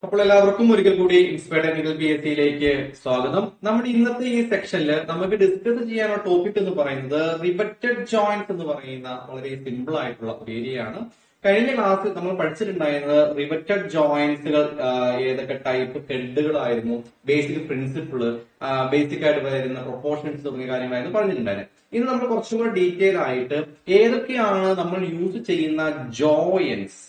അപ്പോൾ എല്ലാവർക്കും ഒരിക്കൽ കൂടി ഇൻസ്പയർഡ് ടെക്നിക്കൽ PSC സ്വാഗതം. നമ്മുടെ ഇന്നത്തെ ഈ സെക്ഷനിൽ നമുക്ക് ഡിസ്കസ് ചെയ്യാനുള്ള ടോപ്പിക് എന്ന് പറയുന്നത് റിവറ്റഡ് ജോയിന്റ്സ് എന്ന് പറയുന്ന വളരെ സിമ്പിൾ ആയിട്ടുള്ള ഒരു ഏരിയ ആണ്. കഴിഞ്ഞ ക്ലാസ്സിൽ നമ്മൾ പഠിച്ചിട്ടുണ്ടായിരുന്നത് റിവറ്റഡ് ജോയിന്റ്സുകൾ ഏതൊക്കെ ടൈപ്പ് ഹെഡുകളായിരുന്നു, ബേസിക് പ്രിൻസിപ്പിള്, ബേസിക് ആയിട്ട് വരുന്ന പ്രൊപ്പോർഷൻസ് തുടങ്ങിയ കാര്യങ്ങളായിരുന്നു പറഞ്ഞിട്ടുണ്ടായിരുന്നത്. ഇന്ന് നമ്മൾ കുറച്ചും കൂടെ ഡീറ്റെയിൽ ആയിട്ട് ഏതൊക്കെയാണ് നമ്മൾ യൂസ് ചെയ്യുന്ന ജോയിന്റ്സ്,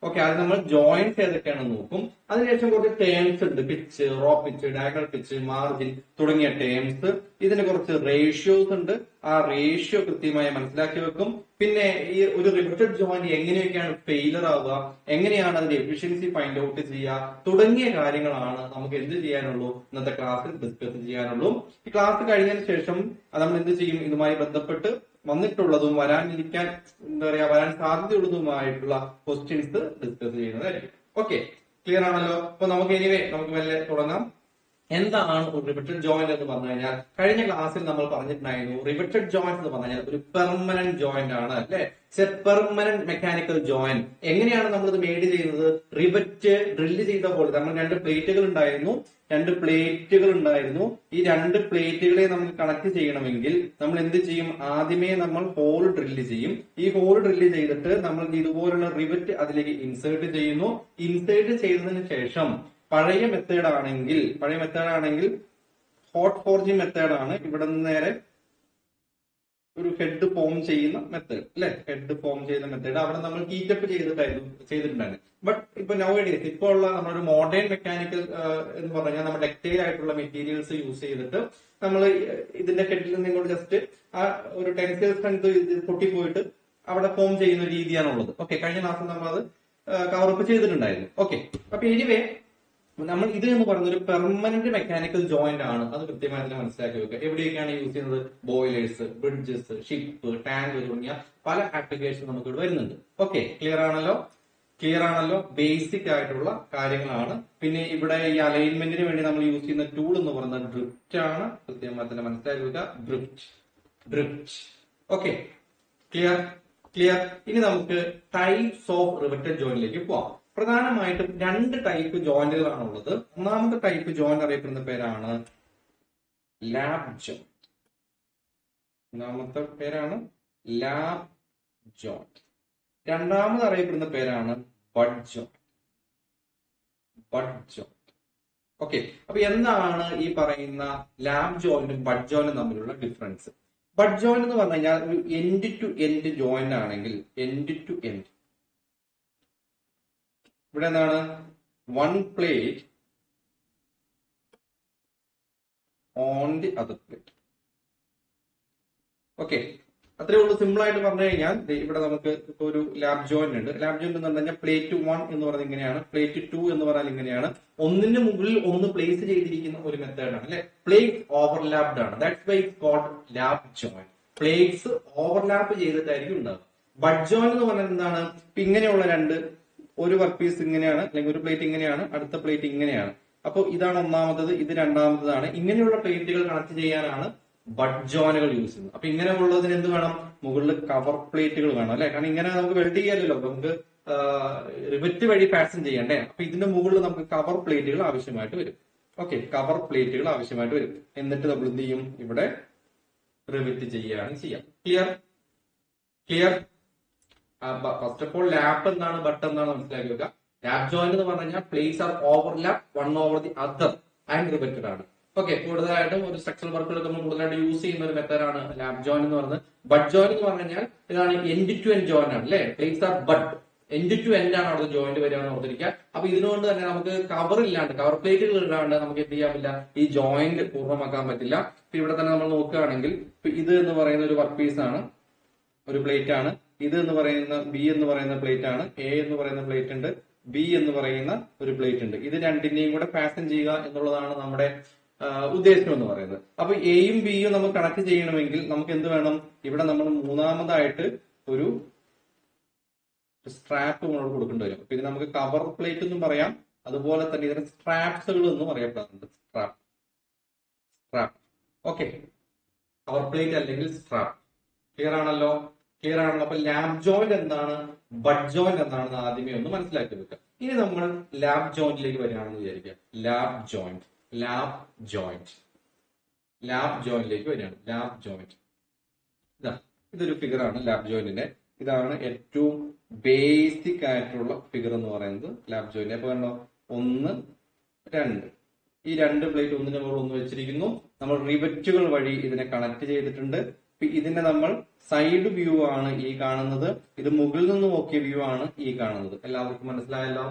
ഓക്കെ, അത് നമ്മൾ ജോയിന്റ്സ് ഏതൊക്കെയാണെന്ന് നോക്കും. അതിനുശേഷം കുറച്ച് ടേംസ് ഉണ്ട്, pitch, row pitch, diagonal pitch, margin തുടങ്ങിയ ടേംസ്. ഇതിന് കുറച്ച് റേഷ്യോസ് ഉണ്ട്, ആ റേഷ്യോ കൃത്യമായി മനസ്സിലാക്കി വെക്കും. പിന്നെ ഈ ഒരു റിവറ്റഡ് ജോയിന്റ് എങ്ങനെയൊക്കെയാണ് ഫെയിലർ ആവുക, എങ്ങനെയാണ് അതിന്റെ എഫിഷ്യൻസി ഫൈൻഡ് ഔട്ട് ചെയ്യുക തുടങ്ങിയ കാര്യങ്ങളാണ് നമുക്ക് എന്ത് ചെയ്യാനുള്ളൂ, ഇന്നത്തെ ക്ലാസ്സിൽ ഡിസ്കസ് ചെയ്യാനുള്ളൂ. ഈ ക്ലാസ് കഴിഞ്ഞതിന് ശേഷം നമ്മൾ എന്ത് ചെയ്യും, ഇതുമായി ബന്ധപ്പെട്ട് വന്നിട്ടുള്ളതും വരാനിരിക്കാൻ വരാൻ സാധ്യതയുള്ളതുമായിട്ടുള്ള ക്വസ്റ്റ്യൻസ് ഡിസ്കസ് ചെയ്യുന്നതായിരിക്കും. ഓക്കെ, ക്ലിയർ ആണല്ലോ. അപ്പൊ നമുക്ക് നമുക്ക് മെല്ലെ തുടങ്ങാം. എന്താണ് ഒരു റിവറ്റഡ് ജോയിന്റ് എന്ന് പറഞ്ഞു കഴിഞ്ഞാൽ, കഴിഞ്ഞ ക്ലാസ്സിൽ നമ്മൾ പറഞ്ഞിട്ടുണ്ടായിരുന്നു റിവറ്റഡ് ജോയിന്റ് എന്ന് പറഞ്ഞു കഴിഞ്ഞാൽ ഒരു പെർമനന്റ് ജോയിന്റ് ആണ്, അല്ലെ? Permanent mechanical joint. എങ്ങനെയാണ് നമ്മൾ ഇത് മെയ്ഡ് ചെയ്യുന്നത്? റിവറ്റ് ഡ്രില്ല് ചെയ്ത പോലെ നമ്മൾ രണ്ട് പ്ലേറ്റുകൾ ഉണ്ടായിരുന്നു. ഈ രണ്ട് പ്ലേറ്റുകളെ നമുക്ക് കണക്ട് ചെയ്യണമെങ്കിൽ നമ്മൾ എന്ത് ചെയ്യും? ആദ്യമേ നമ്മൾ ഹോൾ ഡ്രില്ല് ചെയ്യും. ഈ ഹോൾ ഡ്രില്ല് ചെയ്തിട്ട് നമ്മൾ ഇതുപോലുള്ള റിവറ്റ് അതിലേക്ക് ഇൻസേർട്ട് ചെയ്യുന്നു. ഇൻസേർട്ട് ചെയ്തതിനു ശേഷം പഴയ മെത്തേഡ് ആണെങ്കിൽ ഹോട്ട് ഫോർജിങ് മെത്തേഡ് ആണ്. ഇവിടെ നിന്ന് നേരെ ഒരു ഹെഡ് ഫോം ചെയ്യുന്ന മെത്തേഡ്, അല്ലെ? ഹെഡ് ഫോം ചെയ്യുന്ന മെത്തേഡ് അവിടെ നമ്മൾ ഹീറ്റപ്പ് ചെയ്തിട്ടുണ്ടായിരുന്നു. ബട്ട് ഇപ്പൊ നൗ ഡേയ്സ് ഇപ്പോൾ ഉള്ള നമ്മുടെ മോഡേൺ മെക്കാനിക്കൽ എന്ന് പറഞ്ഞാൽ നമ്മൾ ടെക്സ്റ്റൈൽ ആയിട്ടുള്ള മെറ്റീരിയൽസ് യൂസ് ചെയ്തിട്ട് നമ്മൾ ഇതിന്റെ ഹെഡിൽ നിന്ന് ഇങ്ങോട്ട് ജസ്റ്റ് ആ ഒരു ടെൻസൈൽ സ്ട്രെങ്ത് പൊട്ടിപ്പോയിട്ട് അവിടെ ഫോം ചെയ്യുന്ന രീതിയാണുള്ളത്. ഓക്കെ, കഴിഞ്ഞ ക്ലാസ്സിൽ നമ്മൾ അത് കവറപ്പ് ചെയ്തിട്ടുണ്ടായിരുന്നു. ഓക്കെ, അപ്പൊ എനിവേ നമ്മൾ ഇത് എന്ന് പറയുന്ന ഒരു പെർമനന്റ് മെക്കാനിക്കൽ ജോയിന്റ് ആണ്. അത് കൃത്യമായിട്ട് മനസ്സിലാക്കി വെക്കുക. എവിടെയൊക്കെയാണ് യൂസ് ചെയ്യുന്നത്? ബോയിലേഴ്സ്, ബ്രിഡ്ജസ്, ഷിപ്പ്, ടാങ്ക് തുടങ്ങിയ പല ആപ്ലിക്കേഷൻ നമുക്ക് ഇവിടെ വരുന്നുണ്ട്. ഓക്കെ, ക്ലിയർ ആണല്ലോ. ബേസിക് ആയിട്ടുള്ള കാര്യങ്ങളാണ്. പിന്നെ ഇവിടെ ഈ അലൈൻമെന്റിന് വേണ്ടി നമ്മൾ യൂസ് ചെയ്യുന്ന ടൂൾ എന്ന് പറയുന്നത് ഡ്രിഫ്റ്റ് ആണ്. കൃത്യമായി തന്നെ മനസ്സിലാക്കി വെക്കുക. ഡ്രിഫ്റ്റ്. Okay, clear. ഇനി നമുക്ക് ടൈപ്സ് ഓഫ് റിവറ്റഡ് ജോയിന്റിലേക്ക് പോവാം. പ്രധാനമായിട്ടും രണ്ട് ടൈപ്പ് ജോയിന്റുകളാണ് ഉള്ളത്. ഒന്നാമത്തെ ടൈപ്പ് ജോയിന്റ് അറിയപ്പെടുന്ന പേരാണ് ലാബ് ജോയിന്റ്. രണ്ടാമത് അറിയപ്പെടുന്ന പേരാണ് ബഡ് ജോയിന്റ്. ഓക്കെ, അപ്പൊ എന്താണ് ഈ പറയുന്ന ലാബ് ജോയിന്റും ബഡ് ജോയിന്റും തമ്മിലുള്ള ഡിഫറൻസ്? ബഡ് ജോയിന്റ് എന്ന് പറഞ്ഞു കഴിഞ്ഞാൽ ഒരു എൻഡ് ടു എൻഡ് ജോയിന്റ് ആണെങ്കിൽ, ഇവിടെ എന്താണ്? One plate on the other plate. Okay, അത്രേ ഉള്ളൂ. സിമ്പിൾ ആയിട്ട് പറഞ്ഞു കഴിഞ്ഞാൽ ഇവിടെ നമുക്ക് ഇപ്പൊ ഒരു ലാബ് ജോയിന്റ് ഉണ്ട്. ലാബ് ജോയിന്റ് എന്ന് പറഞ്ഞു കഴിഞ്ഞാൽ പ്ലേറ്റ് 1 എന്ന് പറയുന്നത് ഇങ്ങനെയാണ്, പ്ലേറ്റ് 2 എന്ന് പറഞ്ഞാൽ ഇങ്ങനെയാണ്. ഒന്നിന് മുകളിൽ ഒന്ന് പ്ലേസ് ചെയ്തിരിക്കുന്ന ഒരു മെത്തേഡാണ്, അല്ലെ? പ്ലേറ്റ് ഓവർലാപ്ഡ് ആണ്. That's why it's called lap joint. Plates overlap ചെയ്തിട്ടായിരിക്കും ഉണ്ടാവുക. ബഡ് ജോയിന്റ് എന്ന് പറഞ്ഞാൽ എന്താണ്? ഇപ്പൊ ഇങ്ങനെയുള്ള ഒരു വർക്ക് പീസ് ഇങ്ങനെയാണ്, അല്ലെങ്കിൽ ഒരു പ്ലേറ്റ് ഇങ്ങനെയാണ്, അടുത്ത പ്ലേറ്റ് ഇങ്ങനെയാണ്. അപ്പൊ ഇതാണ് ഒന്നാമത്തത്, ഇത് രണ്ടാമത്തതാണ്. ഇങ്ങനെയുള്ള പ്ലേറ്റുകൾ കണക്ട് ചെയ്യാനാണ് ബഡ് ജോയിനുകൾ യൂസ് ചെയ്യുന്നത്. അപ്പൊ ഇങ്ങനെ ഉള്ളതിന് എന്ത് വേണം? മുകളിൽ കവർ പ്ലേറ്റുകൾ വേണം, അല്ലെ? കാരണം ഇങ്ങനെ നമുക്ക് വെൽഡ് ചെയ്യാമല്ലോ, നമുക്ക് റിവറ്റ് വഴി ഫാഷൻ ചെയ്യണ്ടേ. അപ്പൊ ഇതിന്റെ മുകളിൽ നമുക്ക് കവർ പ്ലേറ്റുകൾ ആവശ്യമായിട്ട് വരും. ഓക്കെ, കവർ പ്ലേറ്റുകൾ ആവശ്യമായിട്ട് വരും. എന്നിട്ട് നമ്മൾ എന്ത് ചെയ്യും? ഇവിടെ റിവറ്റ് ചെയ്യുകയാണ് ചെയ്യാം. Clear. First of all lap എന്താണ്, ബട്ട് എന്താണ് മനസ്സിലാക്കി വെക്കുക. ലാബ് ജോയിന്റ് എന്ന് പറഞ്ഞു കഴിഞ്ഞാൽ plates are overlap one over the other and riveted ആണ്. ഓക്കെ, കൂടുതലായിട്ടും ഒരു സ്ട്രക്ചറൽ വർക്കുകളൊക്കെ നമ്മൾ കൂടുതലായിട്ട് യൂസ് ചെയ്യുന്ന ഒരു മെത്തേഡാണ് ലാബ് ജോയിന്റ് എന്ന് പറയുന്നത്. ബഡ് ജോയിന്റ് എന്ന് പറഞ്ഞു കഴിഞ്ഞാൽ ഇതാണ് എൻഡ് ടു എൻഡ് ജോയിന്റ് ആണ്, അല്ലെ? Plates are butt, end to end ആണ് അവിടെ ജോയിന്റ് വരിക എന്ന് ഓർത്തിരിക്കുക. അപ്പൊ ഇതിനുകൊണ്ട് തന്നെ നമുക്ക് കവർ പ്ലേറ്റുകൾ ഇല്ലാണ്ട് നമുക്ക് എന്ത് ചെയ്യാൻ പറ്റില്ല, ഈ ജോയിന്റ് പൂർണ്ണമാക്കാൻ പറ്റില്ല. ഇപ്പൊ ഇവിടെ തന്നെ നമ്മൾ നോക്കുകയാണെങ്കിൽ ഇത് എന്ന് പറയുന്ന ഒരു വർക്ക് പീസ് ആണ്, ഒരു പ്ലേറ്റ് ആണ്. ഇത് എന്ന് പറയുന്ന ബി എന്ന് പറയുന്ന പ്ലേറ്റ് ആണ്. എ എന്ന് പറയുന്ന പ്ലേറ്റ് ഉണ്ട്, ബി എന്ന് പറയുന്ന ഒരു പ്ലേറ്റ് ഉണ്ട്. ഇത് രണ്ടിന്റെയും കൂടെ ഫാഷൻ ചെയ്യുക എന്നുള്ളതാണ് നമ്മുടെ ഉദ്ദേശം എന്ന് പറയുന്നത്. അപ്പൊ എയും ബിയും നമുക്ക് കണക്ട് ചെയ്യണമെങ്കിൽ നമുക്ക് എന്ത് വേണം? ഇവിടെ നമ്മൾ മൂന്നാമതായിട്ട് ഒരു സ്ട്രാപ്പ് നമ്മൾ കൊടുക്കേണ്ടി വരും. അപ്പൊ ഇത് നമുക്ക് കവർ പ്ലേറ്റ് എന്നും പറയാം, അതുപോലെ തന്നെ ഇതിന് സ്ട്രാപ്സുകൾ എന്നും അറിയപ്പെടാറുണ്ട്. സ്ട്രാപ്പ്. ഓക്കെ, കവർ പ്ലേറ്റ് അല്ലെങ്കിൽ സ്ട്രാപ്പ്. ക്ലിയർ ആണല്ലോ. അപ്പൊ ലാബ് ജോയിന്റ് എന്താണ്, ബഡ് ജോയിന്റ് എന്താണെന്ന് ആദ്യമേ ഒന്ന് മനസ്സിലാക്കി വെക്കുക. ഇനി നമ്മൾ ലാബ് ജോയിന്റിലേക്ക് വരികയാണെന്ന് വിചാരിക്കുക. ലാബ് ജോയിന്റ് ലാബ് ജോയിന്റിലേക്ക് വരികയാണ്. ലാബ് ജോയിന്റ് ഇതൊരു ഫിഗർ ആണ് ലാബ് ജോയിന്റിന്റെ. ഇതാണ് ഏറ്റവും ബേസിക് ആയിട്ടുള്ള ഫിഗർ എന്ന് പറയുന്നത് ലാബ് ജോയിന്റ്. അപ്പൊ കണ്ടോ, 1, 2 ഈ 2 പ്ലേറ്റ് ഒന്നിന് മുകളിൽ ഒന്ന് വെച്ചിരിക്കുന്നു. നമ്മൾ റിവറ്റുകൾ വഴി ഇതിനെ കണക്ട് ചെയ്തിട്ടുണ്ട്. ഇതിന്റെ നമ്മൾ സൈഡ് വ്യൂ ആണ് ഈ കാണുന്നത്. ഇത് മുകളിൽ നിന്ന് നോക്കിയ വ്യൂ ആണ് ഈ കാണുന്നത്. എല്ലാവർക്കും മനസ്സിലായല്ലോ?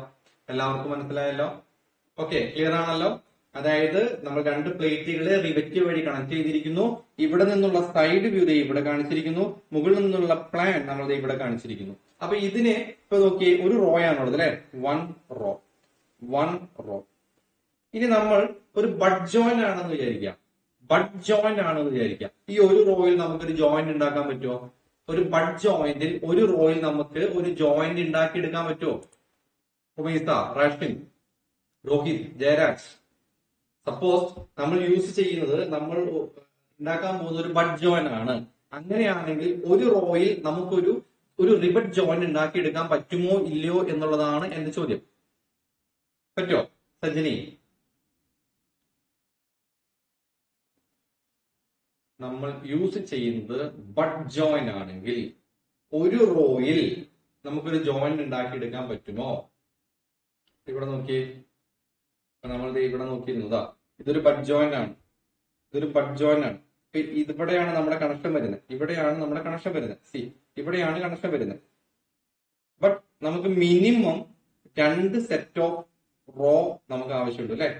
ഓക്കെ, ക്ലിയർ ആണല്ലോ? അതായത് നമ്മൾ 2 പ്ലേറ്റുകളെ റിവറ്റ് വഴി കണക്ട് ചെയ്തിരിക്കുന്നു. ഇവിടെ നിന്നുള്ള സൈഡ് വ്യൂ ഇവിടെ കാണിച്ചിരിക്കുന്നു. മുകളിൽ നിന്നുള്ള പ്ലാൻ നമ്മൾ ഇവിടെ കാണിച്ചിരിക്കുന്നു. അപ്പൊ ഇതിനെ ഇപ്പൊ നോക്കിയേ, ഒരു റോ ആണുള്ളത് അല്ലെ, 1 റോ. ഇനി നമ്മൾ ഒരു ബഡ് ജോയിന്റ് ആണെന്ന് വിചാരിക്കാം. ഈ ഒരു റോയിൽ നമുക്കൊരു ജോയിന്റ് ഉണ്ടാക്കാൻ പറ്റുമോ? ഒരു ബഡ് ജോയിന്റിൽ ഒരു റോയിൽ നമുക്ക് ഒരു ജോയിന്റ് ഉണ്ടാക്കിയെടുക്കാൻ പറ്റുമോ? ഉമൈസ, റാഷിൻ, രോഹിത്, ജയരാജ്. സപ്പോസ് നമ്മൾ യൂസ് ചെയ്യുന്നത്, നമ്മൾ ഉണ്ടാക്കാൻ പോകുന്ന ഒരു ബഡ് ജോയിന്റ് ആണ്. അങ്ങനെയാണെങ്കിൽ ഒരു റോയിൽ നമുക്കൊരു റിബഡ് ജോയിന്റ് ഉണ്ടാക്കിയെടുക്കാൻ പറ്റുമോ ഇല്ലയോ എന്നുള്ളതാണ് എന്റെ ചോദ്യം. പറ്റുമോ സഞ്ജനി? നമ്മൾ യൂസ് ചെയ്യുന്നത് ബഡ് ജോയിന്റ് ആണെങ്കിൽ ഒരു റോയിൽ നമുക്കൊരു ജോയിന്റ് ഉണ്ടാക്കിയെടുക്കാൻ പറ്റുമോ? ഇവിടെ നോക്കി, നമ്മൾ ഇവിടെ നോക്കിയിരുന്നതാ, ഇതൊരു ബഡ് ജോയിന്റ് ആണ്. ഇവിടെയാണ് നമ്മുടെ കണക്ഷൻ വരുന്നത്. ഇവിടെയാണ് കണക്ഷൻ വരുന്നത്. ബട്ട് നമുക്ക് മിനിമം 2 സെറ്റ് ഓഫ് റോ നമുക്ക് ആവശ്യമുണ്ട് അല്ലെ?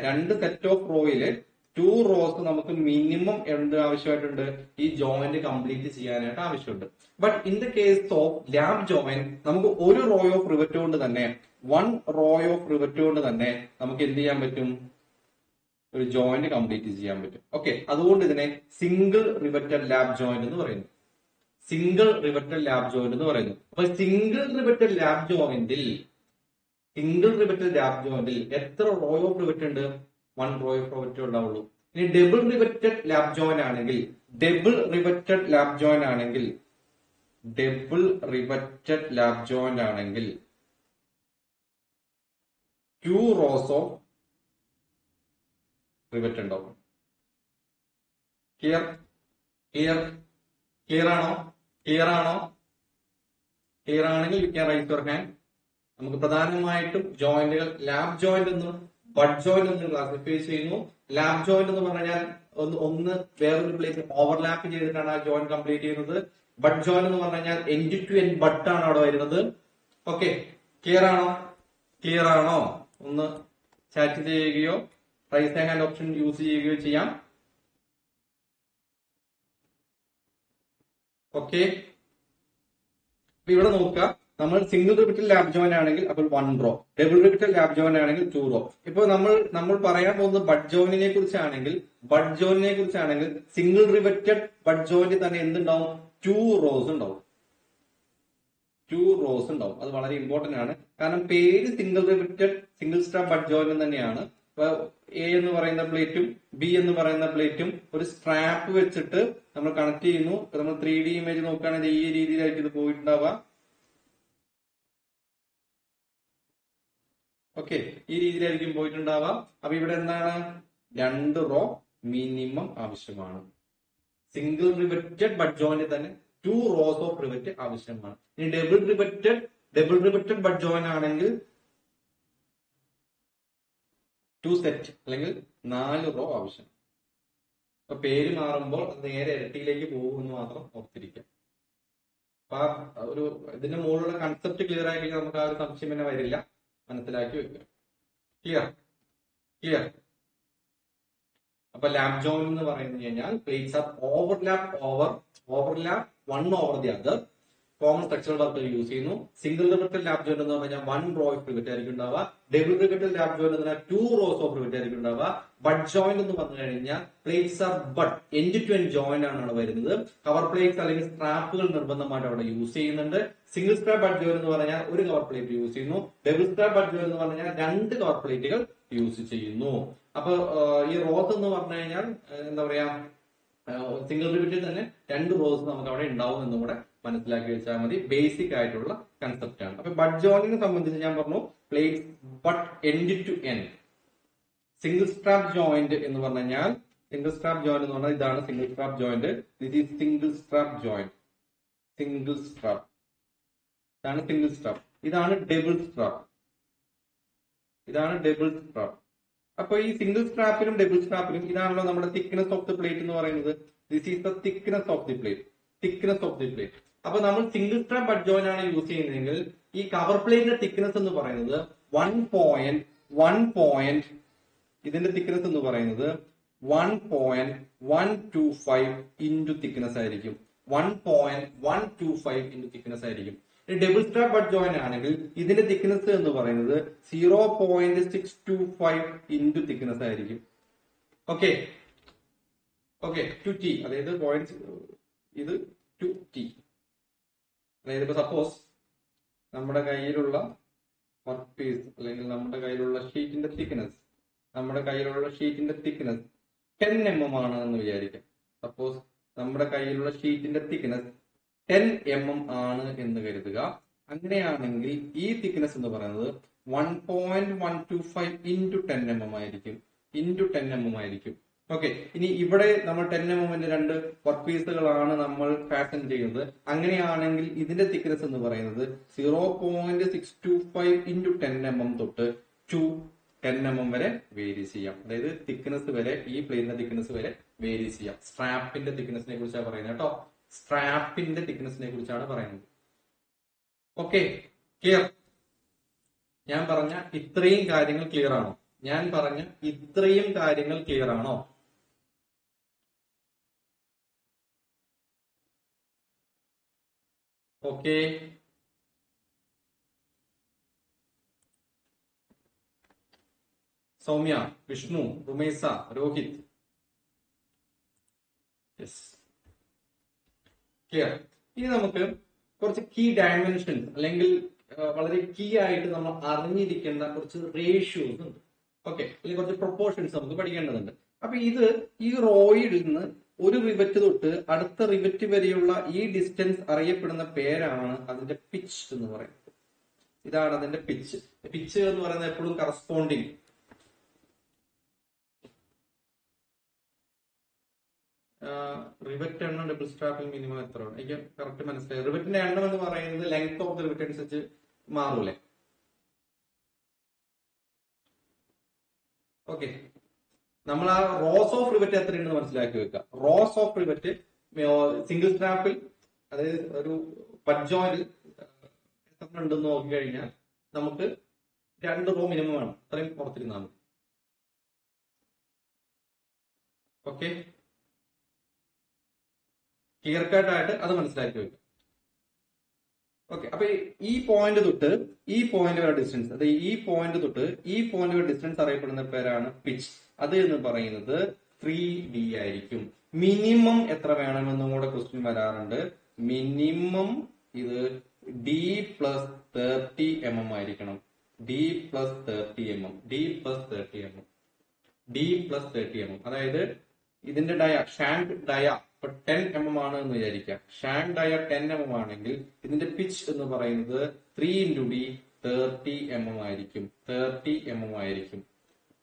2 സെറ്റ് ഓഫ് റോയില് 2 റോസ് നമുക്ക് മിനിമം എന്ത് ആവശ്യമായിട്ടുണ്ട്? ഈ ജോയിന്റ് കംപ്ലീറ്റ് ചെയ്യാനായിട്ട് ആവശ്യമുണ്ട്. But in the case of lab joint നമുക്ക് ഒരു റോ ഓഫ് റിവറ്റ് കൊണ്ട് തന്നെ, 1 റോ ഓഫ് റിവറ്റ് കൊണ്ട് തന്നെ നമുക്ക് എന്ത് ചെയ്യാൻ പറ്റും? ഒരു ജോയിന്റ് കംപ്ലീറ്റ് ചെയ്യാൻ പറ്റും. ഓക്കെ, അതുകൊണ്ട് ഇതിനെ സിംഗിൾ റിവറ്റഡ് ലാബ് ജോയിന്റ് എന്ന് പറയുന്നു. അപ്പൊ സിംഗിൾ റിവറ്റഡ് ലാബ് ജോയിന്റിൽ എത്ര റോ ഓഫ് റിവറ്റ് ഉണ്ട്? 1 റോ ഓഫ് റിവറ്റ് ഉണ്ടാവുള്ളൂ. ഇനി ഡബിൾ റിവറ്റഡ് ലാബ് ജോയിന്റ് ആണെങ്കിൽ 2 റോസ് ഓഫ് റിവറ്റ് ഉണ്ടാവും. ക്ലിയർ ആണെങ്കിൽ you can raise your hand. നമുക്ക് പ്രധാനമായിട്ടും ജോയിന്റുകൾ ലാബ് ജോയിന്റ് എന്നും ബഡ് ജോയിന്റ് എന്നും ക്ലാസിഫൈ ചെയ്യുന്നു. ലാബ് ജോയിന്റ് എന്ന് പറഞ്ഞാൽ ഒന്ന് വേറൊരു പ്ലേസ് ഓവർലാപ്പ് ചെയ്തിട്ടാണ് ആ ജോയിന്റ് കംപ്ലീറ്റ് ചെയ്യുന്നത്. ബഡ് ജോയിന്റ് എന്ന് പറഞ്ഞാൽ എൻഡ് ടു എൻഡ് ബട്ട് ആണ് അവിടെ വരുന്നത്. ഓക്കെ, ക്ലിയർ ആണോ? ഒന്ന് ചാറ്റ് ചെയ്യുകയോ റൈസ് ഹാൻഡ് ഓപ്ഷൻ യൂസ് ചെയ്യുകയോ ചെയ്യാം. ഓക്കെ, ഇവിടെ നോക്കുക, നമ്മൾ സിംഗിൾ റിപ്പീറ്റഡ് ലാബ് ജോയിന്റ് ആണെങ്കിൽ അപ്പോൾ 1 row, double riveted lap joint ആണെങ്കിൽ 2 റോ. ഇപ്പൊ നമ്മൾ പറയാൻ പോകുന്നത് ബഡ് ജോയിന്റിനെ കുറിച്ചാണെങ്കിൽ സിംഗിൾ റിപ്പീറ്റഡ് ബഡ് ജോയിന്റ് തന്നെ എന്തുണ്ടാവും? 2 റോസ് ഉണ്ടാവും. അത് വളരെ ഇമ്പോർട്ടന്റ് ആണ്. കാരണം പേര് single repeated single star bud joint തന്നെയാണ്. ഇപ്പൊ എ എന്ന് പറയുന്ന പ്ലേറ്റും ബി എന്ന് പറയുന്ന പ്ലേറ്റും ഒരു സ്ട്രാപ്പ് വെച്ചിട്ട് നമ്മൾ കണക്ട് ചെയ്യുന്നു. നമ്മൾ 3D ഇമേജ് നോക്കുകയാണെങ്കിൽ ഈ രീതിയിലായിട്ട് ഇത് പോയിട്ടുണ്ടാവുക. ഓക്കെ, ഈ രീതിയിലായിരിക്കും പോയിട്ടുണ്ടാവാം. അപ്പൊ ഇവിടെ എന്താണ്? 2 റോ മിനിമം ആവശ്യമാണ്. സിംഗിൾ റിവറ്റഡ് ബഡ് ജോയിന്റ് തന്നെ 2 റോസ് ഓഫ് റിവറ്റ് ആവശ്യമാണ്. ഇനി ഡബിൾ റിവറ്റഡ് ബഡ് ജോയിന്റ് ആണെങ്കിൽ 2 സെറ്റ് അല്ലെങ്കിൽ 4 റോ ആവശ്യം. അപ്പൊ പേര് മാറുമ്പോൾ അത് നേരെ ഇരട്ടിയിലേക്ക് പോകുമെന്ന് മാത്രം ഓർത്തിരിക്കാം. അപ്പൊ ഒരു ഇതിന്റെ മുകളിലുള്ള കൺസെപ്റ്റ് ക്ലിയർ ആയി കഴിഞ്ഞാൽ നമുക്ക് ആ ഒരു സംശയം തന്നെ വരില്ല. മനസ്സിലാക്കി വെക്കുക. ക്ലിയർ. അപ്പൊ ലാബ് ജോയിന്റ് എന്ന് പറഞ്ഞു കഴിഞ്ഞാൽ plates R overlap one over the other. Common structural work use ചെയ്യുന്നു. സിംഗിൾ റിവറ്റഡ് ലാബ് ജോയിന്റ് എന്ന് പറഞ്ഞാൽ 1 റോ ഓഫ് റിവറ്റ് ആയിരിക്കും ഉണ്ടാവുക. ഡബിൾ റിവറ്റഡ് ലാബ് ജോയിന്റ് എന്ന് പറഞ്ഞാൽ 2 റോസ് ഓഫ് റിവറ്റ് ആയിരിക്കും ഉണ്ടാവുക. ബഡ് ജോയിന്റ് എന്ന് പറഞ്ഞു കഴിഞ്ഞാൽ plates are butt end to end joint ആണ് വരുന്നത്. കവർ പ്ലേറ്റ്സ് അല്ലെങ്കിൽ സ്ട്രാപ്പുകൾ നിർബന്ധമായിട്ട് അവിടെ യൂസ് ചെയ്യുന്നുണ്ട്. സിംഗിൾ സ്ട്രാപ്പ് ബഡ് ജോയിന്റ് എന്ന് പറഞ്ഞാൽ ഒരു കവർ പ്ലേറ്റ് യൂസ് ചെയ്യുന്നു. ഡബിൾ സ്ട്രാപ്പ് ബഡ് ജോയിന്റ് എന്ന് പറഞ്ഞാൽ 2 കവർ പ്ലേറ്റുകൾ യൂസ് ചെയ്യുന്നു. അപ്പൊ ഈ റോസ് എന്ന് പറഞ്ഞു കഴിഞ്ഞാൽ എന്താ പറയാ, സിംഗിൾ റിവറ്റിൽ തന്നെ 2 റോസ് നമുക്ക് അവിടെ ഉണ്ടാവും എന്നും കൂടെ മനസ്സിലാക്കി വെച്ചാൽ മതി. ബേസിക് ആയിട്ടുള്ള കൺസെപ്റ്റ് ആണ്. അപ്പൊ ബട്ട് ജോയിന്റിനെ സംബന്ധിച്ച് ഞാൻ പറഞ്ഞു plates butt end to end. Single strap joint എന്ന് പറഞ്ഞു കഴിഞ്ഞാൽ സിംഗിൾ സ്ട്രാപ്പ് ജോയിന്റ് എന്ന് പറഞ്ഞാൽ ഇതാണ് single strap joint. This is single strap joint. Single strap ഇതാണ് സിംഗിൾ സ്ട്രാപ്പ്. ഇതാണ് ഡബിൾ സ്ട്രാപ്പ്. ഇതാണ് ഡബിൾ സ്ട്രാപ്പ്. അപ്പൊ ഈ സിംഗിൾ സ്ട്രാപ്പിലും ഡബിൾ സ്ട്രാപ്പിലും ഇതാണല്ലോ നമ്മുടെ തിക്നെസ് ഓഫ് ദി പ്ലേറ്റ് എന്ന് പറയുന്നത്. This is the thickness of the plate. Thickness of the plate. അപ്പൊ നമ്മൾ സിംഗിൾ സ്ട്രാപ്പ് ബട്ട് ജോയിന്റ് ആണ് യൂസ് ചെയ്യുന്നതെങ്കിൽ ഈ കവർ പ്ലേറ്റിന്റെ തിക്നെസ് എന്ന് പറയുന്നത് 1.1 ഇതിന്റെ തിക്നെസ് എന്ന് പറയുന്നത് 1.125 ഇൻറ്റു തിക്നെസ് ആയിരിക്കും. 1.125 ഇൻറ്റു തിക്നെസ് ആയിരിക്കും. ഡബിൾ സ്ട്രാപ്പ് ബട്ട് ജോയിന്റ് ആണെങ്കിൽ ഇതിന്റെ തിക്നെസ് എന്ന് പറയുന്നത് 0.625 ഇൻറ്റു തിക്നെസ് ആയിരിക്കും. ഓക്കെ ഓക്കെ 2t, അതായത് പോയിന്റ് ഇത് 2t. അതായത് ഇപ്പൊ സപ്പോസ് നമ്മുടെ കയ്യിലുള്ള വർക്ക് പീസ് അല്ലെങ്കിൽ നമ്മുടെ കയ്യിലുള്ള ഷീറ്റിന്റെ തിക്നെസ് 10 mm ആണ് എന്ന് വിചാരിക്കാം. സപ്പോസ് നമ്മുടെ കയ്യിലുള്ള ഷീറ്റിന്റെ തിക്നെസ് 10 mm ആണ് എന്ന് കരുതുക. അങ്ങനെയാണെങ്കിൽ ഈ തിക്നെസ് എന്ന് പറയുന്നത് 1.125 ഇൻറ്റു 10 mm ആയിരിക്കും. ഓക്കെ, ഇനി ഇവിടെ നമ്മൾ 10 mm രണ്ട് വർക്ക് പീസുകളാണ് നമ്മൾ ഫാഷൻ ചെയ്യുന്നത്. അങ്ങനെയാണെങ്കിൽ ഇതിന്റെ തിക്നെസ് എന്ന് പറയുന്നത് 0.625 ഇൻറ്റു 10 mm തൊട്ട് 10 mm വരെ വേരി ചെയ്യാം. അതായത് തിക്നെസ് വരെ, ഈ പ്ലേറ്റിന്റെ തിക്നെസ് വരെ വേരി ചെയ്യാം. സ്ട്രാപ്പിന്റെ തിക്നെസിനെ കുറിച്ചാണ് പറയുന്നത് കേട്ടോ. സ്ട്രാപ്പിന്റെ തിക്നെസിനെ കുറിച്ചാണ് പറയുന്നത്. Okay, clear? ഞാൻ പറഞ്ഞ ഇത്രയും കാര്യങ്ങൾ ക്ലിയർ ആണോ? Okay, Saumya, Vishnu, Rumesa, Rohit, yes, clear? ഇനി നമുക്ക് കുറച്ച് കീ ഡയമെൻഷൻസ് അല്ലെങ്കിൽ വളരെ കീ ആയിട്ട് നമ്മൾ അറിഞ്ഞിരിക്കേണ്ട കുറച്ച് റേഷ്യോസ് ഉണ്ട്. ഓക്കെ, അല്ലെങ്കിൽ കുറച്ച് പ്രൊപ്പോർഷൻസ് നമുക്ക് പഠിക്കേണ്ടതുണ്ട്. അപ്പൊ ഈ റോയിൽ നിന്ന് ഒരു റിവറ്റ് തൊട്ട് അടുത്ത റിവറ്റ് വരെയുള്ള ഈ ഡിസ്റ്റൻസ് അറിയപ്പെടുന്ന പേരാണ് അതിന്റെ പിച്ച് എന്ന് പറയുന്നത്. ഇതാണ് അതിന്റെ പിച്ച്. പിച്ച് എന്ന് പറയുന്നത് എപ്പോഴും കറസ്പോണ്ടിങ് റിവറ്റ് എണ്ണം ഡബിൾ സ്ട്രാപ്പിൽ മിനിമം എത്രയാണ്? എനിക്ക് കറക്റ്റ് മനസ്സിലായി. റിവറ്റിന്റെ എണ്ണം എന്ന് പറയുന്നത് ലെങ്ത് ഓഫ് ദ റിവറ്റ് അനുസരിച്ച് മാറൂലേ? ഓക്കെ, നമ്മൾ ആ റോസ് ഓഫ് റിവറ്റ് എത്രയുണ്ടെന്ന് മനസ്സിലാക്കി വെക്കുക. റോസ് ഓഫ് റിവറ്റ് സിംഗിൾ സ്ട്രാപ്പിൽ, അതായത് ഒരു ബട്ട് ജോയിന്റിൽ എത്ര ഉണ്ടെന്ന് നോക്കിക്കഴിഞ്ഞാൽ നമുക്ക് 2 റോ മിനിമം വേണം. അത്രയും പുറത്തിരുന്നാൽ മതി. ഓക്കെ, ക്ലിയർ കട്ട് ആയിട്ട് അത് മനസ്സിലാക്കി വെക്കുക. ഓക്കെ, അപ്പൊ ഈ പോയിന്റ് തൊട്ട് ഈ പോയിന്റ് വരെ ഡിസ്റ്റൻസ്, അതായത് ഈ പോയിന്റ് തൊട്ട് ഈ പോയിന്റ് വരെ ഡിസ്റ്റൻസ് അറിയപ്പെടുന്ന പേരാണ് പിച്ച്. അത് എന്ന് പറയുന്നത് 3d ആയിരിക്കും. മിനിമം എത്ര വേണമെന്നും കൂടെ ക്വസ്റ്റ്യൻ വരാറുണ്ട്. മിനിമം ഇത് d പ്ലസ് 30 mm ആയിരിക്കണം. d plus 30 mm. അതായത് ഇതിന്റെ ഷാങ്ക് ഡയ ഇപ്പൊ 10 mm ആണ് എന്ന് വിചാരിക്കാം. ഷാങ്ക് ഡയ 10 mm ആണെങ്കിൽ ഇതിന്റെ പിച്ച് എന്ന് പറയുന്നത് 3 into d 30 mm ആയിരിക്കും.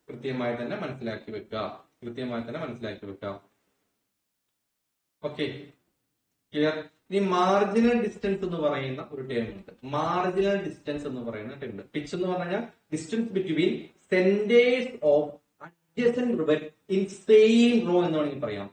കൃത്യമായി തന്നെ മനസ്സിലാക്കി വെക്കുക. Okay, clear? ഇനി മാർജിനൽ ഡിസ്റ്റൻസ് എന്ന് പറയുന്ന ഒരു ടേം ഉണ്ട്. പിച്ച് എന്ന് പറഞ്ഞാൽ distance between centres of adjacent rivet in same row എന്ന് വേണമെങ്കിൽ പറയാം.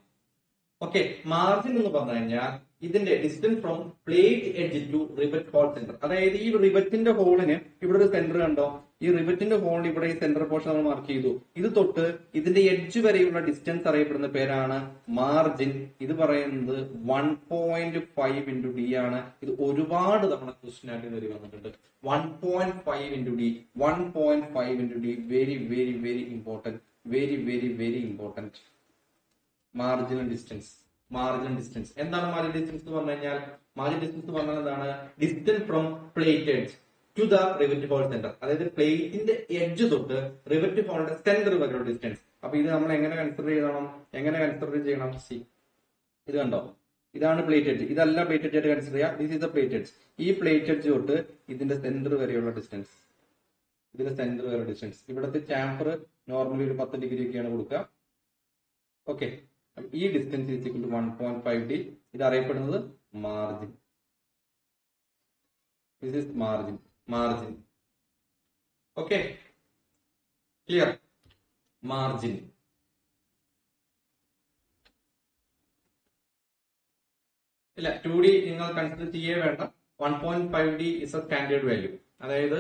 ഓക്കെ, മാർജിൻ എന്ന് പറഞ്ഞു കഴിഞ്ഞാൽ ഇതിന്റെ distance from plate edge to rivet hole centre. അതായത് ഈ റിവറ്റിന്റെ ഹോളിന് ഇവിടെ ഒരു സെന്റർ കണ്ടോ? ഈ റിവറ്റിന്റെ ഹോളിന് ഇവിടെ ഈ സെന്റർ പോർഷൻ നമ്മൾ മാർക്ക് ചെയ്തു. ഇത് തൊട്ട് ഇതിന്റെ എഡ്ജ് വരെയുള്ള ഡിസ്റ്റൻസ് അറിയപ്പെടുന്ന പേരാണ് മാർജിൻ. ഇത് പറയുന്നത് 1.5 into d ആണ്. ഇത് ഒരുപാട് തവണ ക്വസ്റ്റ്യൻ ആയിട്ട് കയറി വന്നിട്ടുണ്ട്. 1.5 into d. Very very very important. Marginal distance. എന്താണ് മാർജിനൽ ഡിസ്റ്റൻസ് എന്ന് പറഞ്ഞു കഴിഞ്ഞാൽ? എന്താണ്? Distance from plate edge to the rivet hole centre. അതായത് പ്ലേറ്റിന്റെ എഡ്ജ് തൊട്ട് റിവറ്റ് ഹോളിന്റെ സെന്റർ വരെയുള്ള ഡിസ്റ്റൻസ്. അപ്പൊ ഇത് നമ്മൾ എങ്ങനെ കൺസിഡർ ചെയ്യണം? സി, ഇത് കണ്ടോ? ഇതാണ് പ്ലേറ്റ് എഡ്ജ്. ഇതല്ല പ്ലേറ്റ് എഡ്ജ് ആയിട്ട് കൺസിഡർ ചെയ്യുക. This is the plate edge. ഈ പ്ലേറ്റ് എഡ്ജ് തൊട്ട് ഇതിന്റെ സെന്റർ വരെയുള്ള ഡിസ്റ്റൻസ്, ഇതിന്റെ സെന്റർ വരെ ഡിസ്റ്റൻസ്. ഇവിടുത്തെ ചാമ്പർ നോർമലി ഒരു 10 ഡിഗ്രി ഒക്കെയാണ് കൊടുക്കുക. ഓക്കെ, ഈ distance is equal to 1.5d. ഇത് അറിയപ്പെടുന്നത് margin. This is margin. Margin. Okay, clear? Margin. ഇല്ല, 2D നിങ്ങൾ കൺസിഡർ ചെയ്യേ വേണ്ട. 1.5d is A standard value. അതായത്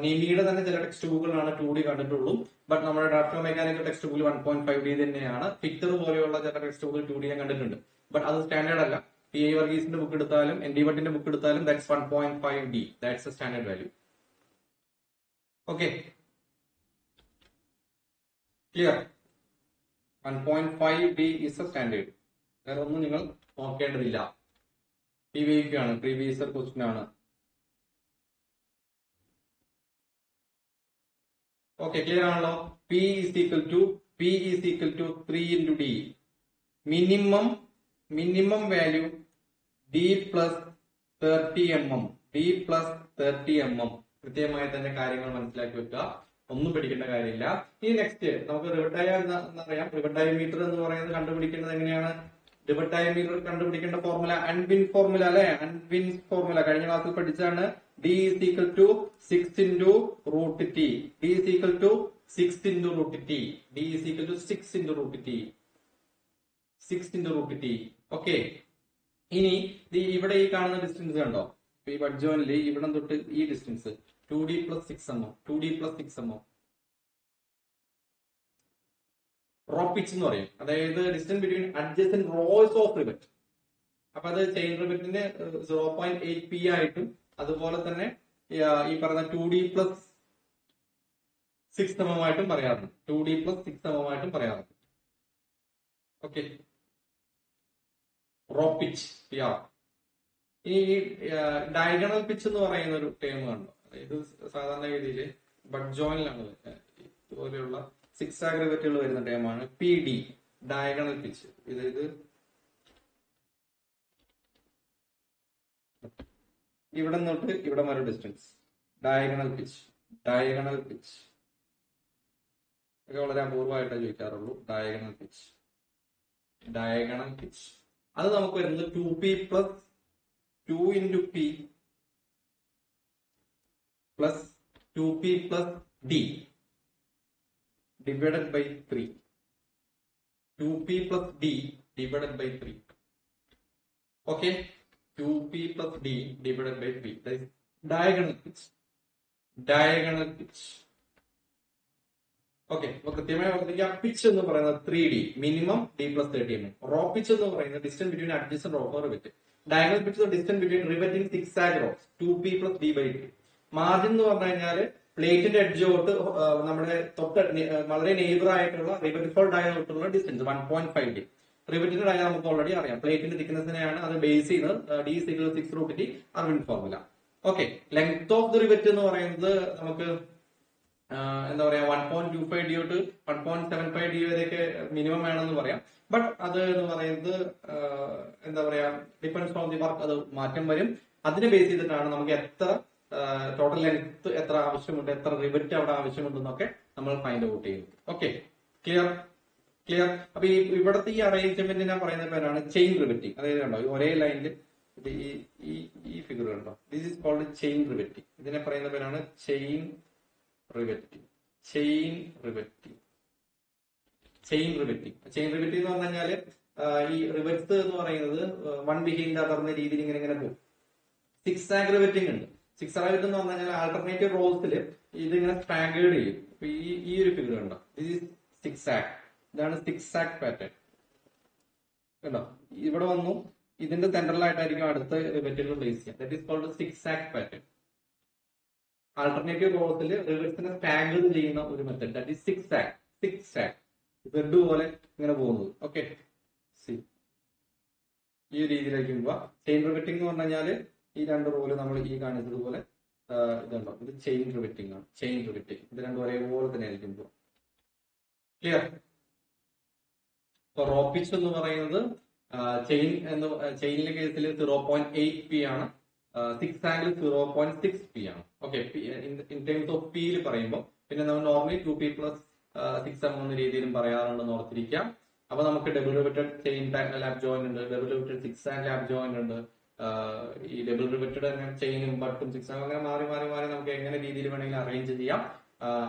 നീമിയുടെ തന്നെ ചില ടെക്സ്റ്റ് ബുക്കുകളാണ് 2D കണ്ടിട്ടുള്ളൂ. ബട്ട് നമ്മുടെ ഡാറ്റോ മെക്കാനിക്കൽ ടെക്സ്റ്റ് ബുക്കിൽ 1.5d തന്നെയാണ്. ഫിക്ചർ പോലെയുള്ള ചില ടെക്സ്റ്റ് ബുക്കിൽ 2D ഞാൻ കണ്ടിട്ടുണ്ട്. ബട്ട് അത് സ്റ്റാൻഡേർഡ് അല്ല. PI വർഗീസിന്റെ ബുക്ക് എടുത്താലും ND ഭട്ടിന്റെ ബുക്ക് എടുത്താലും that's 1.5d. That's A standard value. Okay, clear? 1.5d is A standard. വേറെ ഒന്നും നിങ്ങൾ നോക്കേണ്ടതില്ല. PVQ ആണ്, പ്രീവിയസ് ഇയർ ക്വസ്റ്റ്യൻ ആണ്. ഓക്കെ, ക്ലിയർ ആണല്ലോ? P is equal to 3 into D. Minimum value D plus 30 mm. D plus 30 mm. കൃത്യമായി തന്നെ കാര്യങ്ങൾ മനസ്സിലാക്കി വെക്കുക. ഒന്നും പഠിക്കേണ്ട കാര്യമില്ല. ഈ നെക്സ്റ്റ് നമുക്ക് റിവറ്റ് ഡയ എന്നറിയാം. റിവറ്റ് ഡയമീറ്റർ എന്ന് പറയുന്നത് കണ്ടുപിടിക്കേണ്ടത് എങ്ങനെയാണ്? റിവറ്റ് ഡയമീറ്റർ കണ്ടുപിടിക്കേണ്ട ഫോർമുല അൺവിൻ ഫോർമുല അല്ലെ? അൺവിൻ ഫോർമുല കഴിഞ്ഞ ക്ലാസ്സിൽ പഠിച്ചാണ്. D is equal to 6 into root t. D is equal to 6 into root t. D is equal to 6 into root t. 6 into root t. Okay, ഇനി ഇവിടെ ഈ കാണുന്ന ഡിസ്റ്റൻസ് കണ്ടോ? ഈ ബഡ് ജോയിനിൽ ഇവിടെ തൊട്ട് ഈ distance 2d plus 6 mm. 2d plus 6 mm. Row pitch എന്ന് പറയും. അതായത് distance between adjacent rows of rivet. അപ്പൊ അത് ചെയിൻ റിവറ്റിന്റെ 0.8p ആയിട്ടും അതുപോലെ തന്നെ ഈ പറയുന്ന 2d plus 6 mm ആയിട്ടും പറയാറുണ്ട്. 2d plus 6 mm ആയിട്ടും പറയാറുണ്ട്. Okay, row pitch. ഈ ഡയഗണൽ പിച്ച് എന്ന് പറയുന്ന ഒരു ടേം കണ്ടോ? ഇത് സാധാരണ രീതിയിൽ ബഡ് ജോയിനിലാണ് ഇതുപോലെയുള്ള 6 ആഗ് റിവറ്റുകൾ വരുന്ന ടേമാണ് PD, ഡയഗണൽ പിച്ച്. ഇത് ഇവിടെ നിന്നോട്ട് ഇവിടെ വരെ distance, diagonal pitch. Diagonal pitch ഒക്കെ വളരെ അപൂർവമായിട്ടേ ചോദിക്കാറുള്ളൂ. Diagonal pitch. ഡയഗണൽ പിച്ച് അത് നമുക്ക് വരുന്നത് 2p plus 2 into p plus 2p plus d divided by 3. 2p plus d divided by 3. Okay, 2p plus d divided by 3. That is diagonal pitch. Diagonal pitch. Okay, അപ്പൊ കൃത്യമായി ഓർത്തിരിക്കുക. Pitch എന്ന് പറയുന്നത് 3d, minimum d plus 30 mm. Row pitch എന്ന് പറയുന്നത് distance between adjacent row of rivet. Diagonal pitch distance between riveting 6 zag rows. 2p plus d by 3. Margin എന്ന് പറഞ്ഞു കഴിഞ്ഞാൽ പ്ലേറ്റിന്റെ എഡ്ജ് തൊട്ട് നമ്മുടെ തൊട്ട് വളരെ നെയ്ബർ ആയിട്ടുള്ള റിവറ്റ് ഫോൾ ഡയ തൊട്ടുള്ള ഡിസ്റ്റൻസ് 1.5d. റിവറ്റിന്റെ ഡയ നമുക്ക് ഓൾറെഡി അറിയാം. പ്ലേറ്റിന്റെ തിക്നെസ്സിനെയാണ് അത് ബേസ് ചെയ്യുന്നത്. d is equal to 6 root t, Unwin formula. Okay, length of the rivet എന്ന് പറയുന്നത് നമുക്ക് എന്താ പറയാ 1.25d തൊട്ട് 1.75d വരെയൊക്കെ മിനിമം വേണമെന്ന് പറയാം. ബട്ട് അത് എന്ന് പറയുന്നത് എന്താ പറയാ ഡിപ്പെൻഡ്സ് ഓൺ ദി വർക്ക്, അത് മാറ്റം വരും. അതിനെ ബേസ് ചെയ്തിട്ടാണ് നമുക്ക് എത്ര ടോട്ടൽ ലെങ്ത് എത്ര ആവശ്യമുണ്ട്, എത്ര റിവറ്റ് അവിടെ ആവശ്യമുണ്ടെന്നൊക്കെ നമ്മൾ ഫൈൻഡ് ഔട്ട് ചെയ്യുന്നത്. Okay, clear? ക്ലിയർ? അപ്പൊ ഇവിടുത്തെ ഈ അറേഞ്ച്മെന്റ് ഞാൻ പറയുന്ന പേരാണ് ചെയിൻ റിവറ്റിംഗ്. അതായത് കണ്ടോ ഒരേ ലൈനിൽ ഈ ഫിഗർ കണ്ടോ? This is called chain riveting. ഇതിനെ പറയുന്ന പേരാണ് chain riveting. Chain riveting. Chain riveting. Chain riveting എന്ന് പറഞ്ഞു കഴിഞ്ഞാല് ഈ റിവറ്റ്സ് എന്ന് പറയുന്നത് വൺ ബിഹൈൻഡ് അതർ എന്ന രീതിയിൽ ഇങ്ങനെ പോകും. 6 ആഗ് റിവറ്റിംഗ് ഉണ്ട്. 6 ആഗ് റിവറ്റ് എന്ന് പറഞ്ഞു കഴിഞ്ഞാൽ ആൾട്ടർനേറ്റീവ് റോൾസിൽ ഇതിങ്ങനെ സ്റ്റാഗേർഡ് ചെയ്യും. അപ്പൊ ഈ ഒരു ഫിഗർ കണ്ടോ? This is 6 ആഗ്. ഇതാണ് 6 ആഗ് പാറ്റേൺ കണ്ടോ? ഇവിടെ വന്നു ഇതിന്റെ സെൻട്രലായിട്ടായിരിക്കും അടുത്ത റിവറ്റുകൾ പ്ലേസ് ചെയ്യുക. That is called 6 zag pattern. Alternative റോൾസിൽ റിവറ്റ്സിനെ സ്റ്റാഗേർഡ് ചെയ്യുന്ന ഒരു method, that is 6 zag. 6 zag Z പോലെ ഇങ്ങനെ പോകുന്നത്. ഓക്കെ, ഈ രീതിയിലേക്ക് പോവാ. ചെയിൻ റിവറ്റിംഗ് എന്ന് പറഞ്ഞു കഴിഞ്ഞാല് ഈ രണ്ട് റോള് നമ്മൾ ഈ കാണിച്ചതുപോലെ ഇതുണ്ടോ? ഇത് ചെയിൻ റിവറ്റിംഗ് ആണ്. ചെയിൻ റിവറ്റിംഗ് ഇത് രണ്ടും ഒരേപോലെ തന്നെ ആയിരിക്കും പോവാ. ക്ലിയർ? ഇപ്പൊ റോ പിച്ച് എന്ന് പറയുന്നത് ചെയിൻ എന്ന് ചെയിനിലെ കേസിൽ 0.8p ആണ്, 6 ആംഗിൾ 0.6p ആണ്. ഓക്കെ, ഇൻ ടേംസ് ഓഫ് പിയിൽ പറയുമ്പോൾ പിന്നെ നമ്മൾ നോർമലി 2p പ്ലസ് 6m എന്ന രീതിയിലും പറയാറുണ്ടെന്ന് ഓർത്തിരിക്കാം. അപ്പൊ നമുക്ക് double riveted chain lap joint ഉണ്ട്, ഡബിൾ റിവറ്റഡ് 6 ആംഗിൾ ലാബ് ജോയിന്റ് ഉണ്ട്. ഈ ഡബിൾ റിവറ്റഡ് തന്നെ ചെയിനും ബട്ടും 6 ആംഗിൾ അങ്ങനെ മാറി മാറി മാറി നമുക്ക് എങ്ങനെ രീതിയിൽ വേണമെങ്കിലും അറേഞ്ച് ചെയ്യാം.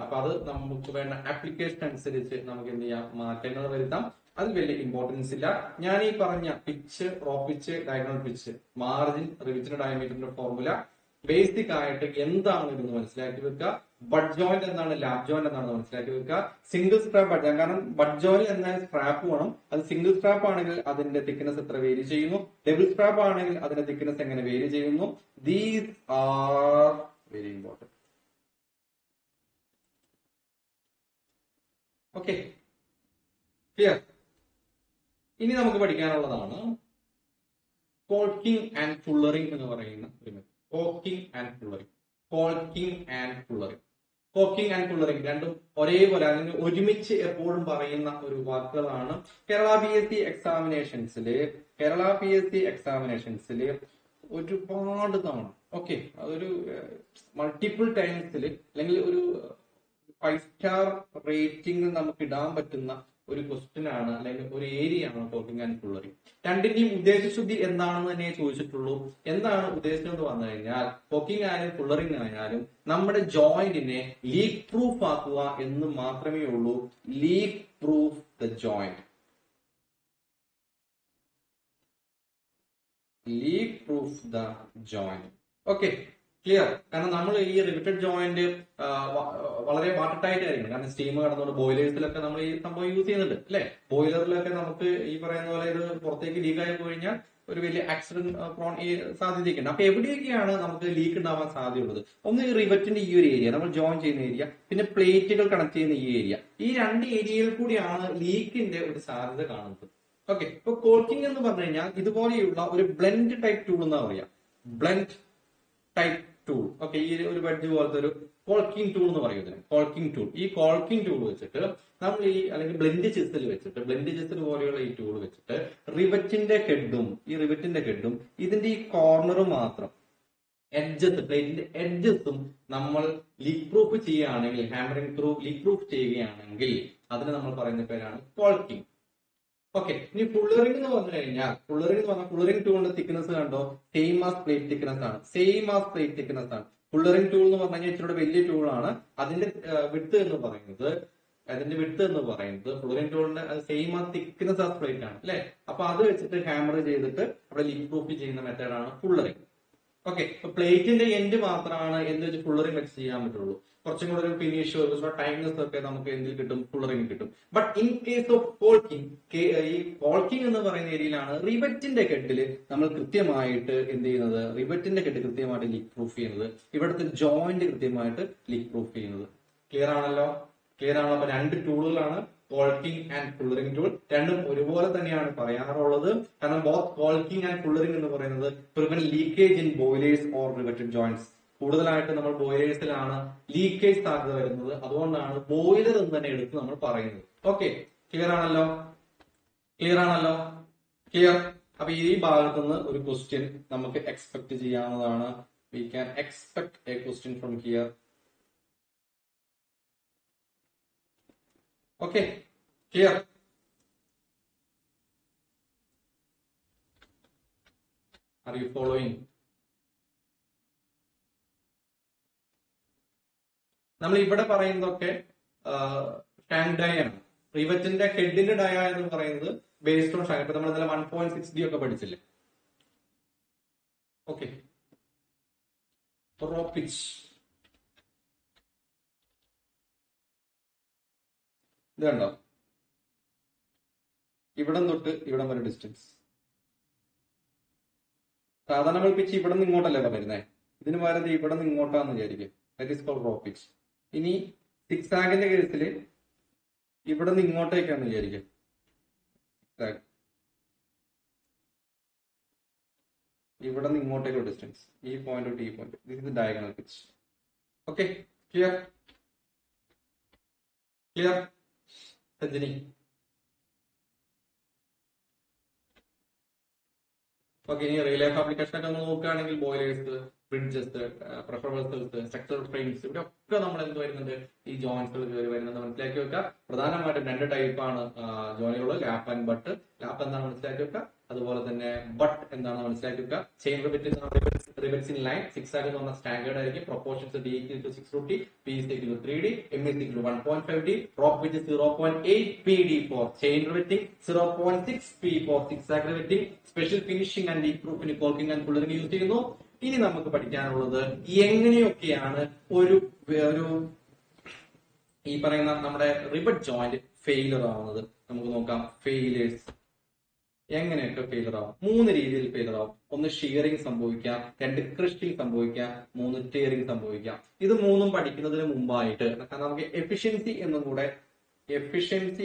അപ്പൊ അത് നമുക്ക് വേണ്ട ആപ്ലിക്കേഷൻ അനുസരിച്ച് നമുക്ക് എന്ത് ചെയ്യാം, മാറ്റങ്ങൾ വരുത്താം. അത് വലിയ ഇമ്പോർട്ടൻസ് ഇല്ല. ഞാൻ ഈ പറഞ്ഞ pitch, row pitch, diagonal pitch, margin, റിവിറ്റിന്റെ ഡയമീറ്ററിന്റെ ഫോർമുല ബേസിക് ആയിട്ട് എന്താണ് ഇതെന്ന് മനസ്സിലാക്കി വെക്കുക. ബഡ് ജോയിന്റ് എന്താണ്, ലാബ് ജോയിന്റ് എന്താണെന്ന് മനസ്സിലാക്കി വെക്കുക. സിംഗിൾ സ്ട്രാപ്പ് ബഡ് ജോയിന്റ്, കാരണം ബഡ് ജോയിന്റ് എന്നാൽ സ്ട്രാപ്പ് വേണം. അത് സിംഗിൾ സ്ട്രാപ്പ് ആണെങ്കിൽ അതിന്റെ തിക്നെസ് എത്ര വേരി ചെയ്യുന്നു, ഡബിൾ സ്ട്രാപ്പ് ആണെങ്കിൽ അതിന്റെ തിക്നെസ് എങ്ങനെ വേരി ചെയ്യുന്നു. These are very important. Okay, clear. ഇനി നമുക്ക് പഠിക്കാനുള്ളതാണ് കോൾക്കിംഗ് ആൻഡ് ഫുള്ളറിംഗ് എന്ന് പറയുന്ന ഒരു method. Cocking and fullering, caulking and fullering. Cocking and fullering രണ്ടും ഒരേപോലെ അല്ലെങ്കിൽ ഒരുമിച്ച് എപ്പോഴും പറയുന്ന ഒരു വാക്കുകളാണ്. കേരള PSC എക്സാമിനേഷൻസില് ഒരുപാട് തവണ, ഓക്കെ, അതൊരു മൾട്ടിപ്പിൾ ടൈംസിൽ അല്ലെങ്കിൽ ഒരു 5 സ്റ്റാർ റേറ്റിംഗ് നമുക്ക് ഇടാൻ പറ്റുന്ന ഒരു ക്വസ്റ്റ്യൻ ആണ് അല്ലെങ്കിൽ ഒരു ഏരിയ ആണ് കോക്കിംഗ് ആൻഡ് ഫുള്ളറിംഗ്. രണ്ടിന്റെയും ഉദ്ദേശശുദ്ധി എന്താണെന്ന് തന്നെ ചോദിച്ചിട്ടുള്ളൂ. എന്താണ് ഉദ്ദേശം എന്ന് പറഞ്ഞു കഴിഞ്ഞാൽ കോക്കിംഗ് ആയാലും ഫുള്ളറിംഗ് ആയാലും നമ്മുടെ ജോയിന്റിനെ ലീക്ക് പ്രൂഫ് ആക്കുക എന്ന് മാത്രമേ ഉള്ളൂ. Leak proof the joint, leak proof the joint. Okay, clear. കാരണം നമ്മൾ ഈ റിവിറ്റഡ് ജോയിന്റ് വളരെ വാട്ടർ ടൈറ്റ് ആയിരിക്കും. കാരണം സ്റ്റീം കടന്നുകൊണ്ട് ബോയിലേഴ്സിലൊക്കെ നമ്മൾ ഈ സംഭവം യൂസ് ചെയ്യുന്നുണ്ട് അല്ലെ. ബോയിലറിലൊക്കെ നമുക്ക് ഈ പറയുന്ന പോലെ ഇത് പുറത്തേക്ക് ലീക്ക് ആയി കഴിഞ്ഞാൽ ഒരു വലിയ ആക്സിഡന്റ് പ്രോൺ ഈ സാധ്യതയൊക്കെയുണ്ട്. അപ്പൊ എവിടെയൊക്കെയാണ് നമുക്ക് ലീക്ക് ഉണ്ടാവാൻ സാധ്യതയുള്ളത്? ഒന്ന് ഈ റിവറ്റിന്റെ ഈ ഒരു ഏരിയ, നമ്മൾ ജോയിൻ ചെയ്യുന്ന ഏരിയ, പിന്നെ പ്ലേറ്റുകൾ കണക്ട് ചെയ്യുന്ന ഈ ഏരിയ. ഈ രണ്ട് ഏരിയയിൽ കൂടിയാണ് ലീക്കിന്റെ ഒരു സാധ്യത കാണുന്നത്. ഓക്കെ, ഇപ്പൊ കോൾക്കിംഗ് എന്ന് പറഞ്ഞു കഴിഞ്ഞാൽ ഇതുപോലെയുള്ള ഒരു ബ്ലെൻഡ് ടൈപ്പ് ടൂൾ എന്നാ പറയാ. Blend type tool. ഓക്കെ, ഈ ഒരു വെഡ്ജ് പോലത്തെ ഒരു കോൾക്കിംഗ് ടൂൾ എന്ന് പറയുന്നത്. കോൾക്കിംഗ് ടൂൾ, ഈ കോൾക്കിംഗ് ടൂൾ വെച്ചിട്ട് നമ്മൾ ഈ അല്ലെങ്കിൽ ബ്ലെൻഡ് ചിസ്റ്റൽ വെച്ചിട്ട്, ബ്ലെൻഡ് ചിസ്റ്റൽ പോലെയുള്ള ഈ ടൂൾ വെച്ചിട്ട് റിവറ്റിന്റെ ഹെഡും ഇതിന്റെ ഈ കോർണറും മാത്രം എഡ്ജസ്, പ്ലേറ്റിന്റെ എഡ്ജസും നമ്മൾ ലീക്ക് പ്രൂഫ് ചെയ്യുകയാണെങ്കിൽ, ഹാമറിംഗ് ത്രൂ ലീക്ക് പ്രൂഫ് ചെയ്യുകയാണെങ്കിൽ അതിന് നമ്മൾ പറയുന്ന പേരാണ് കോൾക്കിംഗ്. ഓക്കെ, ഇനി ഫുള്ളറിംഗ് എന്ന് പറഞ്ഞു കഴിഞ്ഞാൽ ഫുള്ളറിംഗ് ടൂളിന്റെ തിക്നെസ് കണ്ടോ, സെയിം ആസ് പ്ലേറ്റ് തിക്നെസ് ആണ്. ഫുള്ളറിംഗ് ടൂൾ എന്ന് പറഞ്ഞു കഴിഞ്ഞാൽ ഇച്ചിരി വലിയ ടൂളാണ്. അതിന്റെ വിഡ്ത് എന്ന് പറയുന്നത് ഫുള്ളറിംഗ് ടൂളിന്റെ സെയിം ആ തിക്നെസ് ആസ് പ്ലേറ്റ് ആണ് അല്ലെ. അപ്പൊ അത് വെച്ചിട്ട് ഹാമർ ചെയ്തിട്ട് അവിടെ ലീക്ക് പ്രൂഫ് ചെയ്യുന്ന മെത്തേഡാണ് ഫുള്ളറിംഗ്. ഓക്കെ, ഇപ്പൊ പ്ലേറ്റിന്റെ എൻഡ് മാത്രമാണ് എന്ത് വെച്ച് ഫുള്ളറിംഗ് വെച്ച് ചെയ്യാൻ പറ്റുള്ളൂ. കുറച്ചും കൂടെ ഒരു ഫിനിഷ്, ടൈംനെസ് ഒക്കെ നമുക്ക് എന്തിൽ കിട്ടും, ഫുള്ളറിംഗ് കിട്ടും. But in case of caulking, ഈ കോൾക്കിംഗ് എന്ന് പറയുന്ന ഏരിയയിലാണ് റിവറ്റിന്റെ ഹെഡിൽ നമ്മൾ കൃത്യമായിട്ട് എന്ത് ചെയ്യുന്നത്, റിവറ്റിന്റെ ഹെഡ് കൃത്യമായിട്ട് ലീക്ക് പ്രൂഫ് ചെയ്യുന്നത്, ഇവിടുത്തെ ജോയിന്റ് കൃത്യമായിട്ട് ലീക്ക് പ്രൂഫ് ചെയ്യുന്നത്. ക്ലിയർ ആണല്ലോ. അപ്പൊ രണ്ട് ടൂളുകളാണ് കോൾക്കിംഗ് ആൻഡ് ഫുള്ളറിംഗ് ടൂൾ. രണ്ടും ഒരുപോലെ തന്നെയാണ് പറയാറുള്ളത്. കാരണം ബോത്ത് കോൾക്കിംഗ് ആൻഡ് ഫുള്ളറിംഗ് എന്ന് പറയുന്നത് prevent leakage in boilers or riveted joints. കൂടുതലായിട്ട് നമ്മൾ ബോയിലേഴ്സിലാണ് ലീക്കേജ് സാധ്യത വരുന്നത്. അതുകൊണ്ടാണ് ബോയിലർ എന്ന് തന്നെ എടുത്ത് നമ്മൾ പറയുന്നത്. ഓക്കെ, ക്ലിയർ ആണല്ലോ. അപ്പൊ ഈ ഭാഗത്തുനിന്ന് ഒരു ക്വസ്റ്റ്യൻ നമുക്ക് എക്സ്പെക്ട് ചെയ്യാവുന്നതാണ്. We can expect A question from here. Okay, clear. Are you following? നമ്മൾ ഇവിടെ പറയുന്നതൊക്കെ ടാങ്ക് ഡയ ആണ്. റിവറ്റിന്റെ ഹെഡിന്റെ ഡയ എന്ന് പറയുന്നത് ബേസ്ഡ് ഓൺ ടാങ്ക്. ഇപ്പൊ നമ്മൾ ഇന്നലെ 1.6D ഒക്കെ പഠിച്ചില്ലേ. ഓക്കെ, റോ പിച്ച് ഇത് കണ്ടോ, ഇവിടം തൊട്ട് ഇവിടം വരെ ഡിസ്റ്റൻസ്. സാധാരണ നമ്മൾ പിച്ച് ഇവിടെ നിന്ന് ഇങ്ങോട്ടല്ലേ വരുന്നത്, ഇതിന് പകരം ഇവിടെ നിന്ന് ഇങ്ങോട്ടാന്ന് വിചാരിക്കും. That is called row pitch. ഇനി 6 ആഗിന്റെ കേസിൽ ഇവിടെ നിന്ന് ഇങ്ങോട്ടേക്കാന്ന് വിചാരിക്കും. ഇവിടെ നിന്ന് ഇങ്ങോട്ടേക്കുള്ള ഡിസ്റ്റൻസ്, ഈ പോയിന്റ് തൊട്ട് ഈ point. This is diagonal pitch. Okay, clear. Sanjani, okay, ഇനി റിയൽ ലൈഫ് ആപ്ലിക്കേഷൻ ഒക്കെ നമ്മൾ നോക്കുകയാണെങ്കിൽ boilers, bridges, pressure vessels, structural frames, ഇവിടെ ഒക്കെ നമ്മൾ എന്ത് വരുന്നുണ്ട്, ഈ ജോയിന്റ്സുകൾ കയറി വരുന്നത് മനസ്സിലാക്കി വെക്കുക. പ്രധാനമായിട്ടും 2 ടൈപ്പാണ് ജോയിനുകൾ, ലാപ്പ് ആൻഡ് ബട്ട്. ലാപ്പ് എന്താണ് മനസ്സിലാക്കി വെക്കുക, അതുപോലെ തന്നെ ബട്ട് എന്താണ് മനസ്സിലാക്കി വെക്കുക. ചെയിൻ റിബറ്റ്സ് ഇൻ ലൈൻ 6 ആഗ് എന്ന് പറഞ്ഞ സ്റ്റാൻഡേർഡ് ആയിരിക്കും. Proportions D = 6√D, P = 3D, M = 1.5D, rope വെച്ച് 0.8 PD for chain riveting, 0.6 P for 6 zag riveting, special finishing and leak പ്രൂഫിന് കോർക്കിംഗ് ആൻഡ് പുള്ളറിംഗ് യൂസ് ചെയ്യുന്നു. ഇനി നമുക്ക് പഠിക്കാനുള്ളത് എങ്ങനെയൊക്കെയാണ് ഒരു ഈ പറയുന്ന നമ്മുടെ റിബറ്റ് ജോയിന്റ് ഫെയിലർ ആവുന്നത്. നമുക്ക് നോക്കാം. ഫെയിലേഴ്സ് എങ്ങനെയൊക്കെ ഫെയിലർ ആവും? 3 രീതിയിൽ ഫെയിലർ ആവും. 1 ഷിയറിംഗ് സംഭവിക്കാം, 2 ക്രഷിംഗ് സംഭവിക്കാം, 3 ടിയറിംഗ് സംഭവിക്കാം. ഇത് 3ഉം പഠിക്കുന്നതിന് മുമ്പായിട്ട് നമുക്ക് എഫിഷ്യൻസി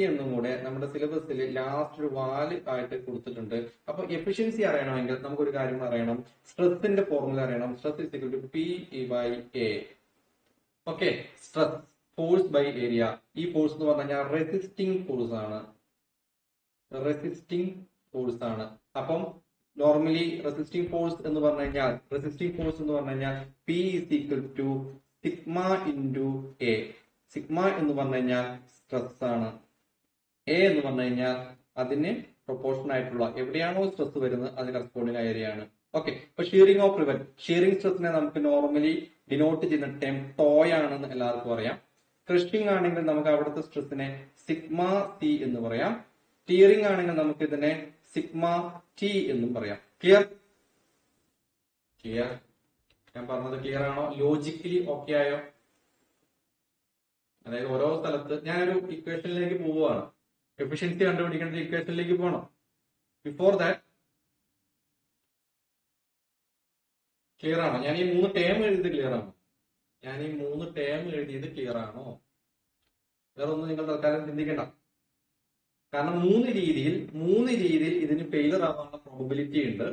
എന്നും കൂടെ നമ്മുടെ സിലബസിൽ ലാസ്റ്റ് ഒരു വാല് ആയിട്ട് കൊടുത്തിട്ടുണ്ട്. അപ്പൊ എഫിഷ്യൻസി അറിയണമെങ്കിൽ നമുക്കൊരു കാര്യം അറിയണം, സ്ട്രെസ്സിന്റെ ഫോർമുല അറിയണം. Stress P/A. Okay, stress force by area. ഈ ഫോഴ്സ് എന്ന് പറഞ്ഞു കഴിഞ്ഞാൽ റെസിസ്റ്റിംഗ് ഫോഴ്സ് ആണ്. അപ്പം നോർമലി റെസിസ്റ്റിംഗ് ഫോഴ്സ് എന്ന് പറഞ്ഞു കഴിഞ്ഞാൽ P = sigma into A. Sigma എന്ന് പറഞ്ഞു കഴിഞ്ഞാൽ സ്ട്രെസ് ആണ്. A എന്ന് പറഞ്ഞു കഴിഞ്ഞാൽ അതിന് പ്രൊപ്പോർഷൻ ആയിട്ടുള്ള എവിടെയാണോ സ്ട്രെസ് വരുന്നത് അതിന് കറസ്പോണ്ടിങ് ഏരിയ ആണ്. ഓക്കെ, ഇപ്പൊ ഷിയറിംഗ് ഓഫ് റിവറ്റ്, ഷിയറിംഗ് സ്ട്രെസ്സിനെ നമുക്ക് നോർമലി ഡിനോട്ട് ചെയ്യുന്ന ടേം ടോയ് ആണെന്ന് എല്ലാവർക്കും അറിയാം. ക്രഷിംഗ് ആണെങ്കിൽ നമുക്ക് അവിടുത്തെ സ്ട്രെസ്സിനെ സിഗ്മ C എന്ന് പറയാം. ടിയറിംഗ് ആണെങ്കിൽ നമുക്ക് ഇതിനെ സിഗ്മ T എന്നും പറയാം. ക്ലിയർ? ഞാൻ പറഞ്ഞത് ക്ലിയർ ആണോ? ലോജിക്കലി ഓക്കെ ആയോ? അതായത് ഓരോ സ്ഥലത്ത് ഞാനൊരു ഇക്വേഷനിലേക്ക് പോവുകയാണ്. എഫിഷ്യൻസി കണ്ടുപിടിക്കേണ്ട ഇക്വേഷനിലേക്ക് പോകണം. ബിഫോർ ദാറ്റ് ക്ലിയർ ആണോ? ഞാൻ ഈ 3 ടേം എഴുതിയത് ക്ലിയർ ആണോ? വേറെ ഒന്നും നിങ്ങൾ തൽക്കാലം ചിന്തിക്കണ്ട. കാരണം 3 രീതിയിൽ ഇതിന് ഫെയിലർ ആവാനുള്ള പ്രോബിലിറ്റി ഉണ്ട്.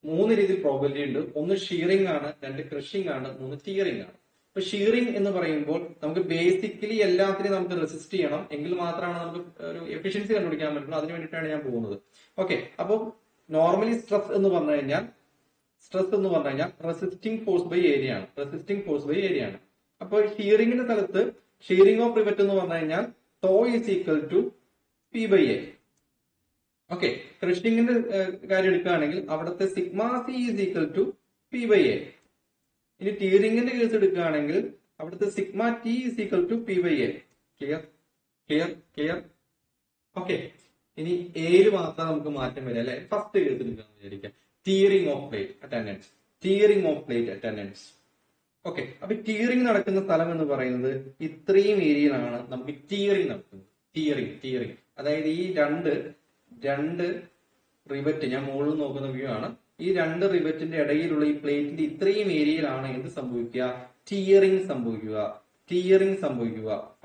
3 രീതിയിൽ പ്രോബിലിറ്റി ഉണ്ട്. 1 ഷിയറിംഗ് ആണ്, 2 ക്രഷിംഗ് ആണ്, 3 ടിയറിംഗ് ആണ്. ഇപ്പൊ ഷിയറിംഗ് എന്ന് പറയുമ്പോൾ നമുക്ക് ബേസിക്കലി എല്ലാത്തിനെയും നമുക്ക് റെസിസ്റ്റ് ചെയ്യണം, എങ്കിൽ മാത്രമാണ് നമുക്ക് ഒരു എഫിഷ്യൻസി കണ്ടുപിടിക്കാൻ പറ്റുള്ളൂ. അതിന് വേണ്ടിയിട്ടാണ് ഞാൻ പോകുന്നത്. ഓക്കെ, അപ്പോൾ നോർമലി സ്ട്രെസ് എന്ന് പറഞ്ഞു കഴിഞ്ഞാൽ റെസിസ്റ്റിംഗ് ഫോഴ്സ് ബൈ ഏരിയ ആണ്. അപ്പോൾ ഷിയറിംഗിന്റെ സ്ഥലത്ത് ഷിയറിംഗ് ഓഫ് റിവറ്റ് എന്ന് പറഞ്ഞു കഴിഞ്ഞാൽ ടോ = P/A. ഓക്കെ, ക്രഷിംഗിന്റെ കാര്യം എടുക്കുകയാണെങ്കിൽ അവിടുത്തെ സിഗ്മ C = P/A. ഇനി ടിയറിംഗിന്റെ കേസ് എടുക്കുകയാണെങ്കിൽ അവിടുത്തെ sigma T = P/A. Clear? Okay, ഇനി ഏര് മാത്രം നമുക്ക് മാറ്റം വരിക അല്ലെ. ഫസ്റ്റ് കേസ് എടുക്കാന്ന് വിചാരിക്കാം, tearing of plate attendance. Okay, അപ്പൊ ടിയറിംഗ് നടക്കുന്ന സ്ഥലം എന്ന് പറയുന്നത് ഇത്രയും ഏരിയയിലാണ് നമുക്ക് ടിയറിംഗ് നടക്കുന്നത്. ടിയറിംഗ് അതായത് ഈ രണ്ട് റിവറ്റ്, ഞാൻ മുകളിൽ നോക്കുന്ന വ്യൂ ആണ്, ഈ 2 റിവറ്റിന്റെ ഇടയിലുള്ള ഈ പ്ലേറ്റിന്റെ ഇത്രയും ഏരിയയിലാണ് എന്ത് സംഭവിക്കുക? ടിയറിംഗ് സംഭവിക്കുക.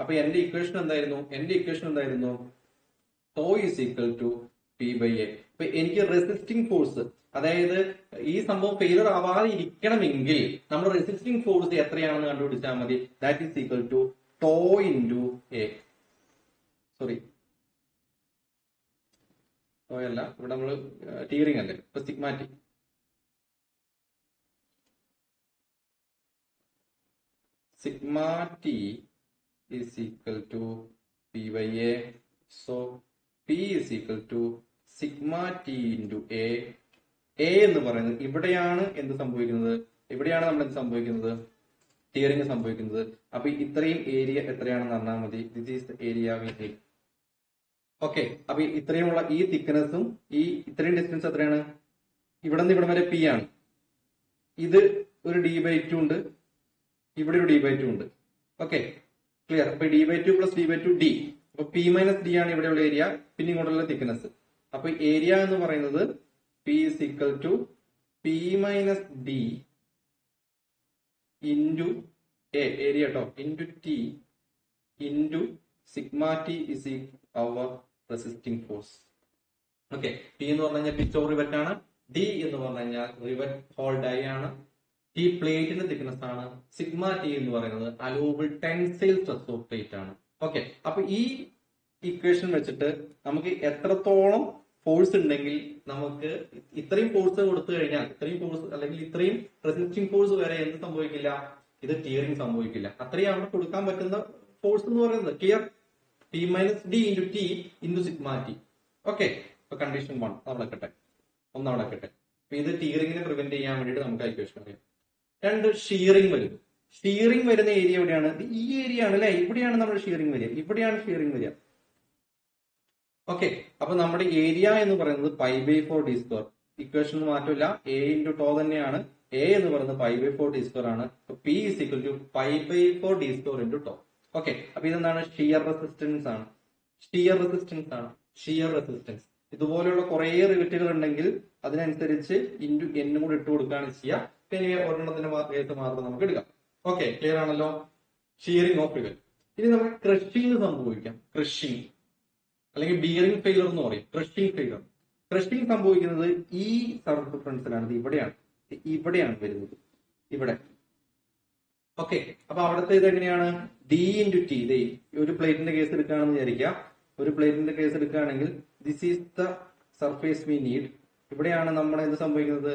അപ്പൊ എന്റെ ഇക്വേഷൻ എന്തായിരുന്നു? To = P/A. ഇപ്പൊ എനിക്ക് റെസിസ്റ്റിംഗ് ഫോഴ്സ്, അതായത് ഈ സംഭവം ഫെയിലർ ആവാതെ ഇരിക്കണമെങ്കിൽ നമ്മൾ റെസിസ്റ്റിംഗ് ഫോഴ്സ് എത്രയാണെന്ന് കണ്ടുപിടിച്ചാൽ മതി. That is equal to tau into A. Sorry, tau അല്ല, ഇവിടെ നമ്മൾ ടിയറിംഗ് അല്ലേ. ഇപ്പൊ sigma T. Sigma T is equal to P/A. So P is equal to sigma T into A. A എന്ന് പറയുന്നത് ഇവിടെയാണ് നമ്മൾ എന്ത് സംഭവിക്കുന്നത്? ടിയറിംഗ് സംഭവിക്കുന്നത്. അപ്പൊ ഇത്രയും ഏരിയ എത്രയാണെന്ന് പറഞ്ഞാൽ മതി. This is the area we need. Okay, അപ്പൊ ഇത്രയുമുള്ള ഈ തിക്നെസ്സും ഈ ഇത്രയും ഡിസ്റ്റൻസ് എത്രയാണ്? ഇവിടെ നിന്ന് ഇവിടെ വരെ P ആണ്. ഇത് ഒരു D/2 ഉണ്ട്, ഇവിടെ ഒരു D/2 ഉണ്ട്. Okay, clear? അപ്പൊ D/2 + D/2 D. അപ്പൊ P - D ആണ് ഇവിടെയുള്ള ഏരിയ, പിന്നെ ഇങ്ങോട്ടുള്ള തിക്നെസ്. അപ്പൊ ഏരിയ എന്ന് പറയുന്നത് P = P - D into A, area കേട്ടോ, into T into sigma T is our resisting force. Okay, P എന്ന് പറഞ്ഞു കഴിഞ്ഞാൽ പിച്ച് ഓഫ് റിവറ്റ് ആണ്. D എന്ന് പറഞ്ഞു കഴിഞ്ഞാൽ റിവറ്റ് ഹോൾ ഡൈ ആണ്. T പ്ലേറ്റിന്റെ തിക്നെസ് ആണ്. സിഗ്മ T എന്ന് പറയുന്നത് allowable tensile stress of plate ആണ്. ഓക്കെ, അപ്പൊ ഈ ഇക്വേഷൻ വെച്ചിട്ട് നമുക്ക് എത്രത്തോളം ഫോഴ്സ് ഉണ്ടെങ്കിൽ നമുക്ക് ഇത്രയും ഫോഴ്സ് കൊടുത്തു കഴിഞ്ഞാൽ ഇത്രയും ഫോഴ്സ് അല്ലെങ്കിൽ ഇത്രയും റെസിസ്റ്റിംഗ് ഫോഴ്സ് വരെ എന്ത് സംഭവിക്കില്ല, ഇത് ടിയറിംഗ് സംഭവിക്കില്ല. അത്രയും അവിടെ കൊടുക്കാൻ പറ്റുന്ന ഫോഴ്സ് എന്ന് പറയുന്നത് tear T minus D into T into sigma T. Okay, അപ്പൊ കണ്ടീഷൻ 1 അവിടെ വെക്കട്ടെ, ഒന്നവിടെ വെക്കട്ടെ. അപ്പൊ ഇത് ടിയറിംഗിനെ പ്രിവെന്റ് ചെയ്യാൻ വേണ്ടിയിട്ട് നമുക്ക് ഇക്വേഷൻ അറിയാം. 2 ഷിയറിംഗ് വരും. ഷിയറിംഗ് വരുന്ന ഏരിയ എവിടെയാണ്? ഈ ഏരിയ ആണ് അല്ലെ, ഇവിടെയാണ് നമ്മുടെ ഷിയറിംഗ് വരിക, ഇവിടെയാണ് ഷിയറിംഗ് വരിക. ഓക്കെ, അപ്പൊ നമ്മുടെ ഏരിയ എന്ന് പറയുന്നത് π/4d². ഇക്വേഷൻ മാറ്റമില്ല, എ ഇൻറ്റു ടോ തന്നെയാണ്. എ എന്ന് പറയുന്നത് π/4d² ആണ്. P is equal to π/4d² into tau. Okay, അപ്പൊ ഇതെന്താണ്? ഷിയർ റെസിസ്റ്റൻസ് ആണ്. ഷിയർ റെസിസ്റ്റൻസ് ആണ്, ഷിയർ റെസിസ്റ്റൻസ്. ഇതുപോലെയുള്ള കുറെ റിവിറ്റുകൾ ഉണ്ടെങ്കിൽ അതിനനുസരിച്ച് ഇൻറ്റു എന്നും കൂടി ഇട്ട് കൊടുക്കുകയാണ് ചെയ്യുക. പിന്നെ ഒരെണ്ണത്തിന്റെ കേസ് മാത്രം നമുക്ക് എടുക്കാം. ഓക്കെ, ക്ലിയർ ആണല്ലോ? Shearing of rivet. ഇനി നമുക്ക് ക്രഷിംഗ് സംഭവിക്കാം. ക്രഷിംഗ് അല്ലെങ്കിൽ ബിയറിംഗ് ഫെയിലർ എന്ന് പറയും. Crushing failure. ക്രഷിംഗ് സംഭവിക്കുന്നത് ഈ സർക്കംഫറൻസിലാണ്, ഇത് ഇവിടെയാണ്, ഇവിടെയാണ് വരുന്നത്, ഇവിടെ. ഓക്കെ, അപ്പൊ അവിടുത്തെ ഇത് എങ്ങനെയാണ്? D into T. ഇതേ ഒരു പ്ലേറ്റിന്റെ കേസ് എടുക്കുകയാണെന്ന് വിചാരിക്കുക. ഒരു പ്ലേറ്റിന്റെ കേസ് എടുക്കുകയാണെങ്കിൽ this is the surface we need. ഇവിടെയാണ് നമ്മൾ എന്ത് സംഭവിക്കുന്നത്?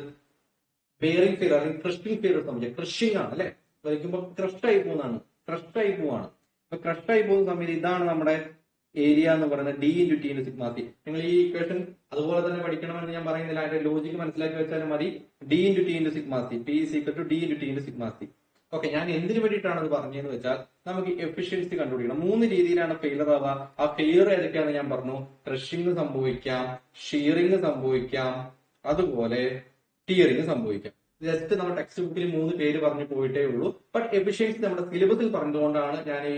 ബെയറിംഗ് ഫെയിലർ അല്ലെങ്കിൽ ക്രഷിംഗ് ഫെയിലർ സംഭവിക്കുക. ക്രഷിംഗ് ആണ് അല്ലെ, വരയ്ക്കുമ്പോൾ ക്രഷ് ആയി പോകുന്നതാണ്, ക്രഷ് ആയി പോവാണ്. അപ്പൊ ക്രഷ് ആയി പോകുന്ന സമയത്ത് ഇതാണ് നമ്മുടെ ഏരിയ എന്ന് പറയുന്നത് D into T into sigma T. നിങ്ങൾ ഈ ഇക്വേഷൻ അതുപോലെ തന്നെ പഠിക്കണമെന്ന് ഞാൻ പറയുന്നില്ല, അതിന്റെ ലോജിക്ക് മനസ്സിലാക്കി വെച്ചാലും മതി. D into T into sigma T, P is equal to D into T into sigma T. Okay, ഞാൻ എന്തിനു വേണ്ടിയിട്ടാണ് അത് പറഞ്ഞതെന്ന് വെച്ചാൽ നമുക്ക് എഫിഷ്യൻസി കണ്ടുപിടിക്കണം. 3 രീതിയിലാണ് ഫെയിലർ ആവുക. ആ ഫെയിലർ ഏതൊക്കെയാണെന്ന് ഞാൻ പറഞ്ഞു. ക്രഷിംഗ് സംഭവിക്കാം, ഷിയറിംഗ് സംഭവിക്കാം, അതുപോലെ ടിയറിംഗ് സംഭവിക്കാം. ജസ്റ്റ് നമ്മൾ ടെക്സ്റ്റ് ബുക്കിൽ 3 പേര് പറഞ്ഞു പോയിട്ടേ ഉള്ളൂ. ബട്ട് എഫിഷ്യൻസി നമ്മുടെ സിലബസിൽ പറഞ്ഞുകൊണ്ടാണ് ഞാൻ ഈ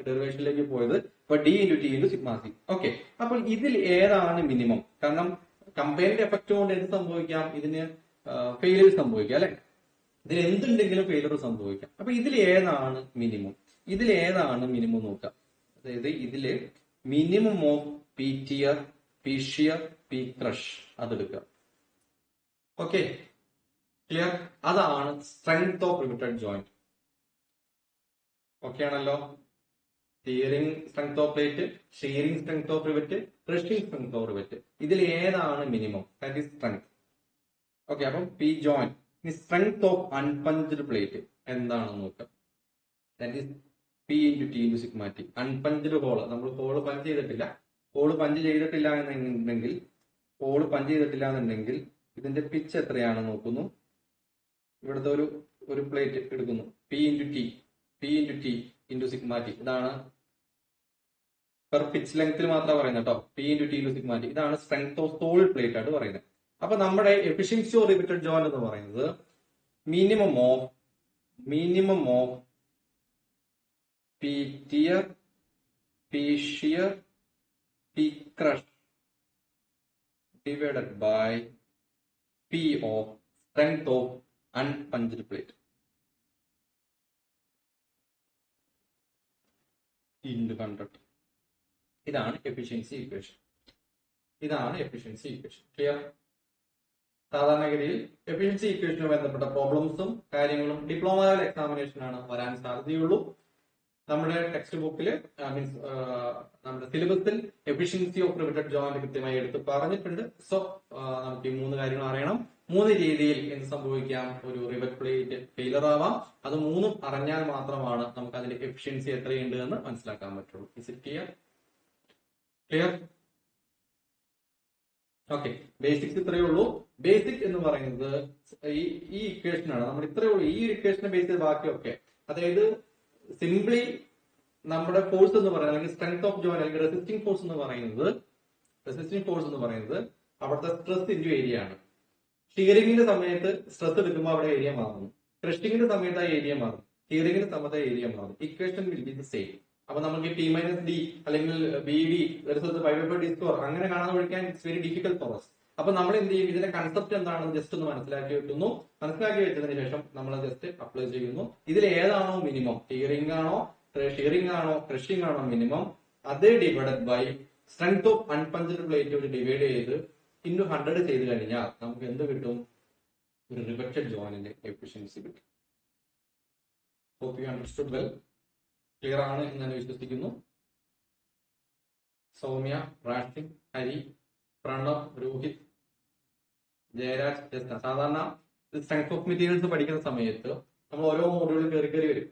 ഡെറിവേഷനിലേക്ക് പോയത്. അപ്പൊ D into T into sigma T. Okay, അപ്പോൾ ഇതിൽ ഏതാണ് മിനിമം? കാരണം കമ്പയറിന്റെ എഫക്ട് കൊണ്ട് എന്ത് സംഭവിക്കാം? ഇതിന് ഫെയിലിയർ സംഭവിക്കാം അല്ലെ, ഇതിൽ എന്തുണ്ടെങ്കിലും ഫെയിലിയർ സംഭവിക്കാം. അപ്പൊ ഇതിൽ ഏതാണ് മിനിമം? ഇതിൽ ഏതാണ് മിനിമം നോക്കാം. അതായത് ഇതില് minimum of P tear, P shear, P crush അതെടുക്കുക. Okay, clear? അതാണ് strength of riveted joint. Okay ആണല്ലോ? Tearing strength of plate, shearing strength of rivet, crushing strength of rivet. ഇതിൽ ഏതാണ് minimum? That is strength. Okay, അപ്പം P joint. ഇനി strength of unpunched plate എന്താണെന്ന് നോക്കാം. That is P into T into sigma T. Unpunched hole, നമ്മൾ hole punch ചെയ്തിട്ടില്ല. Hole punch ചെയ്തിട്ടില്ല എന്നുണ്ടെങ്കിൽ ഇതിന്റെ പിച്ച് എത്രയാണെന്ന് നോക്കുന്നു. ഇവിടുത്തെ ഒരു പ്ലേറ്റ് എടുക്കുന്നു. P into T into sigma T. ഇതാണ് പെർ പിച്ച് ലെങ്ത്തിൽ മാത്രമേ പറയുന്നത് കേട്ടോ. P into T into sigma T. ഇതാണ് സ്ട്രെങ്ത് ഓഫ് സോളിഡ് പ്ലേറ്റ് ആയിട്ട് പറയുന്നത്. അപ്പൊ നമ്മുടെ എഫിഷ്യൻസി ഓഫ് റിവിറ്റഡ് ജോയിന്റ് എന്ന് പറയുന്നത് minimum of P tear, P shear, P crush divided by P of strength of unpunched plate into 100. ഇതാണ് efficiency equation. Clear? സാധാരണഗതിയിൽ efficiency ഇക്വേഷനുമായി ബന്ധപ്പെട്ട പ്രോബ്ലംസും കാര്യങ്ങളും ഡിപ്ലോമ ലെവൽ എക്സാമിനേഷനാണ് വരാൻ സാധ്യതയുള്ളൂ. നമ്മുടെ ടെക്സ്റ്റ് ബുക്കിൽ മീൻസ് നമ്മുടെ സിലബസിൽ എഫിഷ്യൻസി ഓഫ് റിവിറ്റഡ് ജോയിന്റ് കൃത്യമായി എടുത്ത് പറഞ്ഞിട്ടുണ്ട്. സോ നമുക്ക് ഈ 3 കാര്യങ്ങൾ അറിയണം. 3 രീതിയിൽ എന്ത് സംഭവിക്കാം? ഒരു റിവറ്റ് പ്ലേറ്റ് ഫെയിലർ ആവാം. അത് 3ഉം അറിഞ്ഞാൽ മാത്രമാണ് നമുക്ക് അതിന്റെ എഫിഷ്യൻസി എത്രയുണ്ട് എന്ന് മനസ്സിലാക്കാൻ പറ്റുള്ളൂ. Is it clear? Okay, basics ഇത്രയേ ഉള്ളൂ. ബേസിക് എന്ന് പറയുന്നത് ഈ ഇക്വേഷനാണ്. നമ്മൾ ഇത്രയേ ഉള്ളൂ. ഈ ഇക്വേഷനെ ബേസ് ചെയ്ത് ബാക്കിയൊക്കെ, അതായത് സിംപ്ലി നമ്മുടെ ഫോഴ്സ് എന്ന് പറയുന്നത് അല്ലെങ്കിൽ സ്ട്രെങ്ത് ഓഫ് ജോയിന്റ് അല്ലെങ്കിൽ റെസിസ്റ്റിംഗ് ഫോഴ്സ് എന്ന് പറയുന്നത് അവിടുത്തെ സ്ട്രെസ് ഇൻറ്റു ഏരിയ ആണ്. ഷിയറിംഗിന്റെ സമയത്ത് സ്ട്രെസ് എടുക്കുമ്പോൾ അവിടെ ഏരിയ മാറുന്നു. ക്രഷിംഗിന്റെ സമയത്ത് ആ ഏരിയ മാറും. ടിയറിംഗിന്റെ സമയത്ത് ആ ഏരിയ മാറും. Equation will be the same. അപ്പൊ നമുക്ക് ടി മൈനസ് ഡി അല്ലെങ്കിൽ ബി ഡി π/d² അങ്ങനെ കാണാതെ പഠിക്കാൻ it's very difficult for us. അപ്പൊ നമ്മൾ എന്ത് ചെയ്യും? ഇതിന്റെ കൺസെപ്റ്റ് എന്താണെന്ന് ജസ്റ്റ് ഒന്ന് മനസ്സിലാക്കി വെച്ചതിന് ശേഷം നമ്മൾ ജസ്റ്റ് അപ്ലൈ ചെയ്യുന്നു. ഇതിൽ ഏതാണോ മിനിമം, ടിയറിംഗ് ആണോ, ഷിയറിംഗ് ആണോ, ക്രഷിംഗ് ആണോ മിനിമം, അതേ divided by strength of unpunched plate വെച്ച് ഡിവൈഡ് ചെയ്ത് ഇൻറ്റു 100 ചെയ്ത് കഴിഞ്ഞാൽ നമുക്ക് എന്ത് കിട്ടും? ഒരു റിവറ്റഡ് ജോയിന്റിന്റെ എഫിഷ്യൻസി കിട്ടും. Hope you understood well. Clear ആണ് എന്ന് ഞാൻ വിശ്വസിക്കുന്നു. സൗമ്യ, റാഷിൻ, ഹരി, പ്രണവ്, രോഹിത്, ജയരാജ്, ജസ്ന. സാധാരണ സ്ട്രെങ്ത് ഓഫ് മെറ്റീരിയൽസ് പഠിക്കുന്ന സമയത്ത് നമ്മൾ ഓരോ മോഡ്യൂളിൽ കയറി കയറി വരും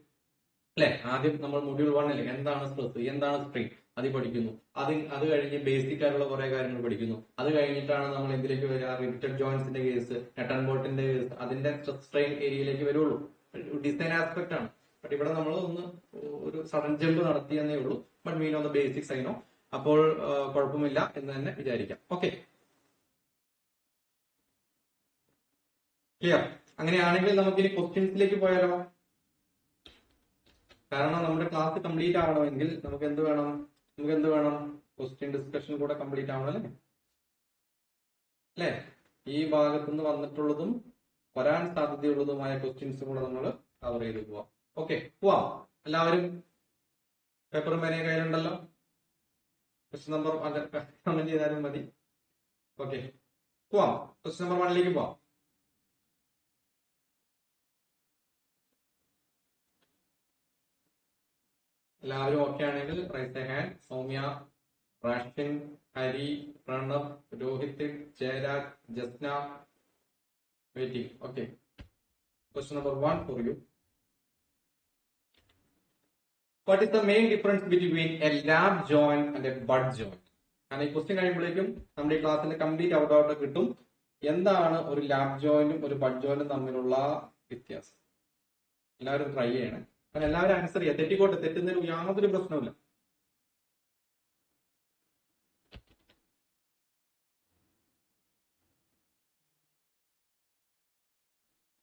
അല്ലെ. ആദ്യം നമ്മൾ മൊഡ്യൂൾ 1 അല്ലേ എന്താണ് സ്ട്രെസ്, എന്താണ് സ്ട്രെയിൻ, അത് പഠിക്കുന്നു. അത് കഴിഞ്ഞ് ബേസിക് ആയിട്ടുള്ള കുറെ കാര്യങ്ങൾ പഠിക്കുന്നു. അത് കഴിഞ്ഞിട്ടാണ് നമ്മൾ എന്തിലേക്ക് വരിക, റിവിറ്റഡ് ജോയിന്റ്സിന്റെ കേസ്, നെറ്റ് ആൻഡ് ബോൾട്ടിന്റെ കേസ്, അതിന്റെ സ്ട്രെസ് സ്ട്രെയിൻ ഏരിയയിലേക്ക് വരുള്ളൂ. ഡിസൈൻ ആസ്പെക്ട് ആണ്. ബട്ട് ഇവിടെ നമ്മൾ ഒന്ന് ഒരു സഡൻ ജമ്പ് നടത്തിയെന്നേ ഉള്ളൂ. But mean on the basics I know. അപ്പോൾ കുഴപ്പമില്ല എന്ന് തന്നെ വിചാരിക്കാം. Okay, clear? അങ്ങനെയാണെങ്കിൽ നമുക്ക് ഇനി ക്വസ്റ്റ്യൻസിലേക്ക് പോയാലോ? കാരണം നമ്മുടെ ക്ലാസ് കംപ്ലീറ്റ് ആവണമെങ്കിൽ നമുക്ക് എന്ത് വേണം? ക്വസ്റ്റ്യൻ ഡിസ്കഷൻ കൂടെ കംപ്ലീറ്റ് ആവണം അല്ലേ? ഈ ഭാഗത്തുനിന്ന് വന്നിട്ടുള്ളതും വരാൻ സാധ്യതയുള്ളതുമായ ക്വസ്റ്റ്യൻസ് കൂടെ നമ്മൾ കവർ ചെയ്ത് പോവാം. ഓക്കെ, പോവാം. എല്ലാവരും പേപ്പറും പേനയും കയ്യിലുണ്ടല്ലോ? ക്വസ്റ്റ്യൻ നമ്പർ കമന്റ് ചെയ്താലും മതി. ഓക്കെ, പോവാം. ക്വസ്റ്റ്യൻ നമ്പർ 1ലേക്ക് പോവാം. എല്ലാവരും ഓക്കെ ആണെങ്കിൽ raise a hand. Soumya, Rashin, Hari, Pranav, Rohit, Jayaraj, Jasna, waiting. Okay, question number 1 for you. What is the main difference between a lap joint and a butt joint? കാരണം ഈ ക്വസ്റ്റ്യൻ കഴിയുമ്പോഴേക്കും നമ്മുടെ ഈ ക്ലാസ്സിന്റെ കംപ്ലീറ്റ് ഔട്ട് കിട്ടും. എന്താണ് ഒരു ലാപ്പ് ജോയിന്റും ഒരു ബട്ട് ജോയിന്റും തമ്മിലുള്ള വ്യത്യാസം? എല്ലാവരും ട്രൈ ചെയ്യണം. കാരണം എല്ലാവരും ആൻസർ ചെയ്യുക. തെറ്റിക്കോട്ടെ, തെറ്റുന്നതിന് യാതൊരു പ്രശ്നവുമില്ല.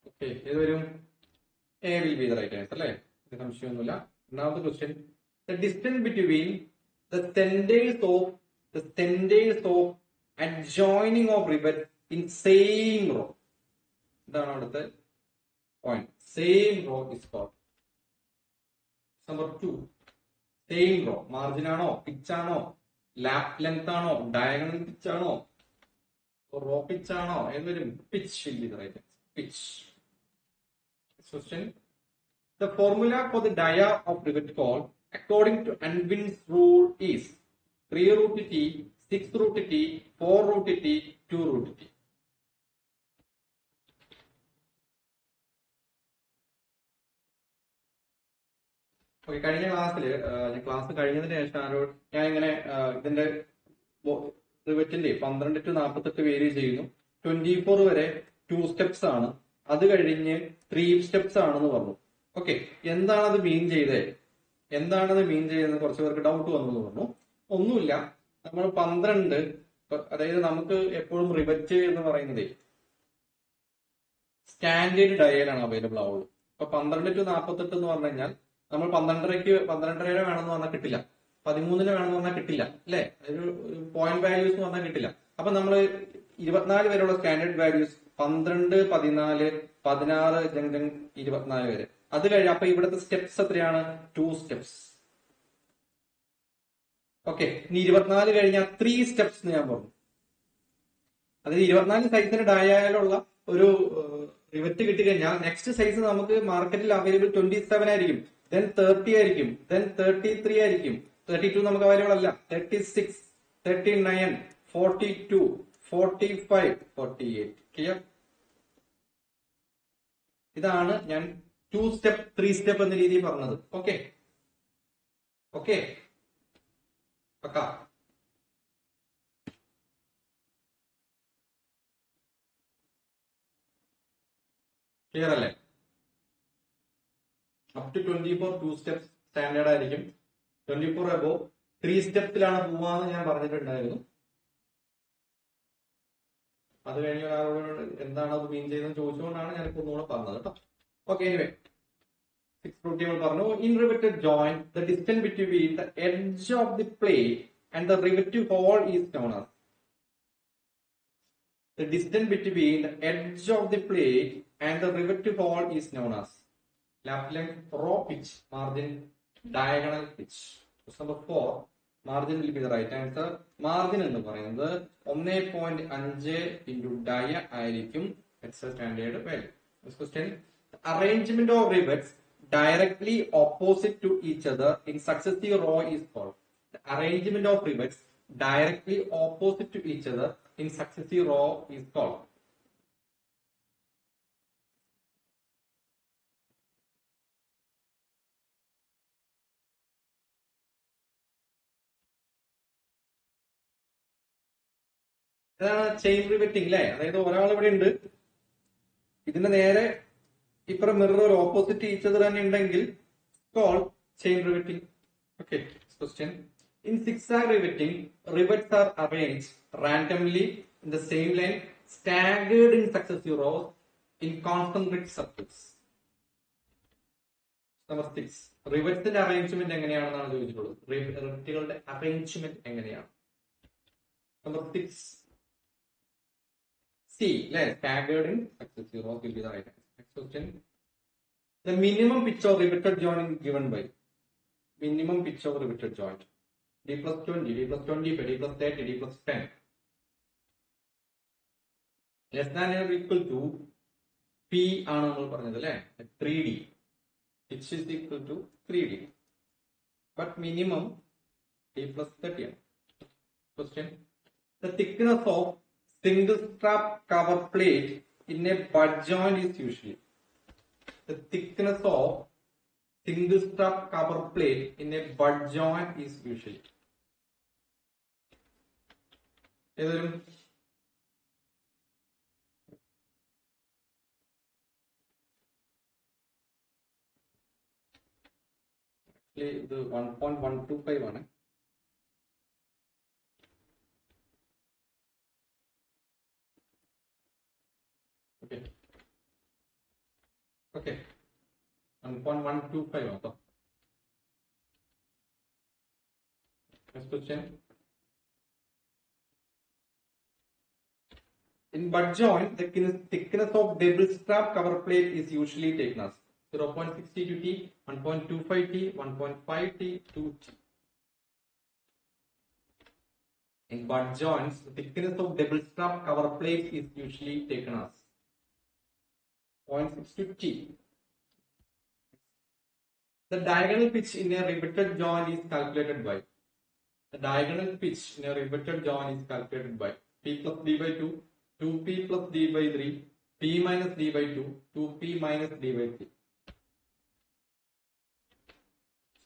ഓക്കെ, ഏത് വരും? A will be the right answer അല്ലേ? സംശയമൊന്നുമില്ല. Now the question: the distance between the centers of adjoining of rivets in same row. ഇതാണ് അവിടുത്തെ point. Same row is called. Number 2, same row. Margin ആണോ, pitch ആണോ, lap length ആണോ, diagonal pitch ആണോ, raw pitch ആണോ? എന്നൊരു pitch will be the right answer. Pitch. Question: the formula for the dia of rivet call according to Unwin's rule is 3 root t, 6 root t, 4 root t, 2 root t. Okay, കഴിഞ്ഞ class കഴിഞ്ഞതിന് ശേഷം ഞാൻ ഇങ്ങനെ ഇതിന്റെ റിവറ്റിന്റെ 12 to 48 vary ചെയ്യുന്നു. 24 വരെ 2 steps ആണ്. അത് കഴിഞ്ഞ് 3 സ്റ്റെപ്സ് ആണെന്ന് പറഞ്ഞു. ഓക്കെ, എന്താണത് മീൻ ചെയ്തതെന്ന് കുറച്ച് പേർക്ക് ഡൗട്ട് വന്നു പറഞ്ഞു. ഒന്നുമില്ല, നമ്മൾ 12, അതായത് നമുക്ക് എപ്പോഴും റിവറ്റ് എന്ന് പറയുന്നത് സ്റ്റാൻഡേർഡ് ഡയലാണ് അവൈലബിൾ ആവുള്ളൂ. ഇപ്പൊ 12 to 48 എന്ന് പറഞ്ഞു കഴിഞ്ഞാൽ നമ്മൾ 12.5 വേണമെന്ന് പറഞ്ഞാൽ കിട്ടില്ല, 13 വേണമെന്ന് പറഞ്ഞാൽ കിട്ടില്ല അല്ലെ? ഒരു പോയിന്റ് വാല്യൂസ് എന്ന് പറഞ്ഞാൽ കിട്ടില്ല. അപ്പൊ നമ്മൾ 24 വരെയുള്ള സ്റ്റാൻഡേർഡ് വാല്യൂസ് 12, 14, 16, 24 വരെ. അത് കഴിഞ്ഞ് അപ്പൊ ഇവിടുത്തെ സ്റ്റെപ്സ് എത്രയാണ്? 2 സ്റ്റെപ്സ്. ഓക്കെ, ഇനി 24 കഴിഞ്ഞാൽ 3 സ്റ്റെപ്സ് എന്ന് ഞാൻ പറഞ്ഞു. അതായത് 24 സൈസിന് ഡയാലുള്ള ഒരു റിവറ്റ് കിട്ടിക്കഴിഞ്ഞാൽ നെക്സ്റ്റ് സൈസ് നമുക്ക് മാർക്കറ്റിൽ അവൈലബിൾ 27 ആയിരിക്കും, ദെൻ 30 ആയിരിക്കും, ദെൻ 33 ആയിരിക്കും, 32 നമുക്ക് അവൈലബിൾ അല്ല, 36, 39, 42, 45, 48. ക്ലിയർ? ഇതാണ് ഞാൻ 2 സ്റ്റെപ്പ് 3 സ്റ്റെപ്പ് എന്ന രീതിയിൽ പറഞ്ഞത്. ഓക്കെ ഓക്കെ പക്കാ. ക്ലിയർ അല്ലേ? അപ് ടു 24 2 സ്റ്റെപ്സ് സ്റ്റാൻഡേർഡ് ആയിരിക്കും. 24 അബോ 3 സ്റ്റെപ്സിലാണ് പോവാന്ന് ഞാൻ പറഞ്ഞിട്ടുണ്ടായിരുന്നു. അത് കഴിഞ്ഞ ഒരാളോട് എന്താണ് അത് മീൻ ചെയ്തെന്ന് ചോദിച്ചുകൊണ്ടാണ് ഞാൻ ഇപ്പൊ ഒന്നുകൂടെ പറഞ്ഞത് കേട്ടോ. ഓക്കെ, എനിവേ 6 root table പറഞ്ഞു. In riveted joint, the distance between the edge of the plate and the riveted hole is known as. The distance between the edge of the plate and the riveted hole is known as lap length, row pitch, margin, diagonal pitch. Question number 4, margin will be the right answer. Margin എന്ന് പറയുന്നത് 1.5 into dia ആയിരിക്കും. It's a standard value. This question: arrangement of rivets directly opposite to each other in successive row is called. The arrangement of rivets directly opposite to each other in successive row is called. അതാണ് chain riveting അല്ലെ. അതായത് ഒരാൾ ഇവിടെ ഉണ്ട്, ഇതിന്റെ നേരെ ഇപ്പുറം mirror ഒരു ഓപ്പോസിറ്റ് ഈച്ച് അതർ തന്നെ ഉണ്ടെങ്കിൽ call chain riveting. Okay, question. In zigzag riveting, rivets are arranged randomly in the same line, staggered in successive rows in concentric circles. Number 6. റിവറ്റ്സിന്റെ arrangement എങ്ങനെയാണെന്നാണ് ചോദിച്ചിട്ടുള്ളത്. റിവറ്റുകളുടെ അറേഞ്ച്മെന്റ് എങ്ങനെയാണ്? Number 6. C. Staggered in successive rows will be the right answer. Next question. The minimum pitch of riveted joint is given by. Minimum pitch of riveted joint. D plus 20, D plus 25, D plus 30, D plus 10. Less than or equal to P ആണ് നമ്മൾ പറഞ്ഞത് അല്ലെ, 3D. Pitch is equal to 3D. But minimum D plus 30 ആണ്. Question. The thickness of single strap cover plate in a butt joint is usually. The thickness of single strap cover plate in a butt joint is usually. ഏതൊരു ഇത് 1.125 ആണ്. Okay okay 1.125 ആട്ടോ. Next question. In butt joint, the thickness of double strap cover plate is usually taken as 0.62 T, 1.25 T, 1.5 T, 2 T. In butt joints, the thickness of double strap cover plate is usually taken as 0.62 T. The diagonal pitch in a riveted joint is calculated by. The diagonal pitch in a riveted joint is calculated by P plus D by 2, 2P plus D by 3, P minus D by 2, 2P minus D by 3.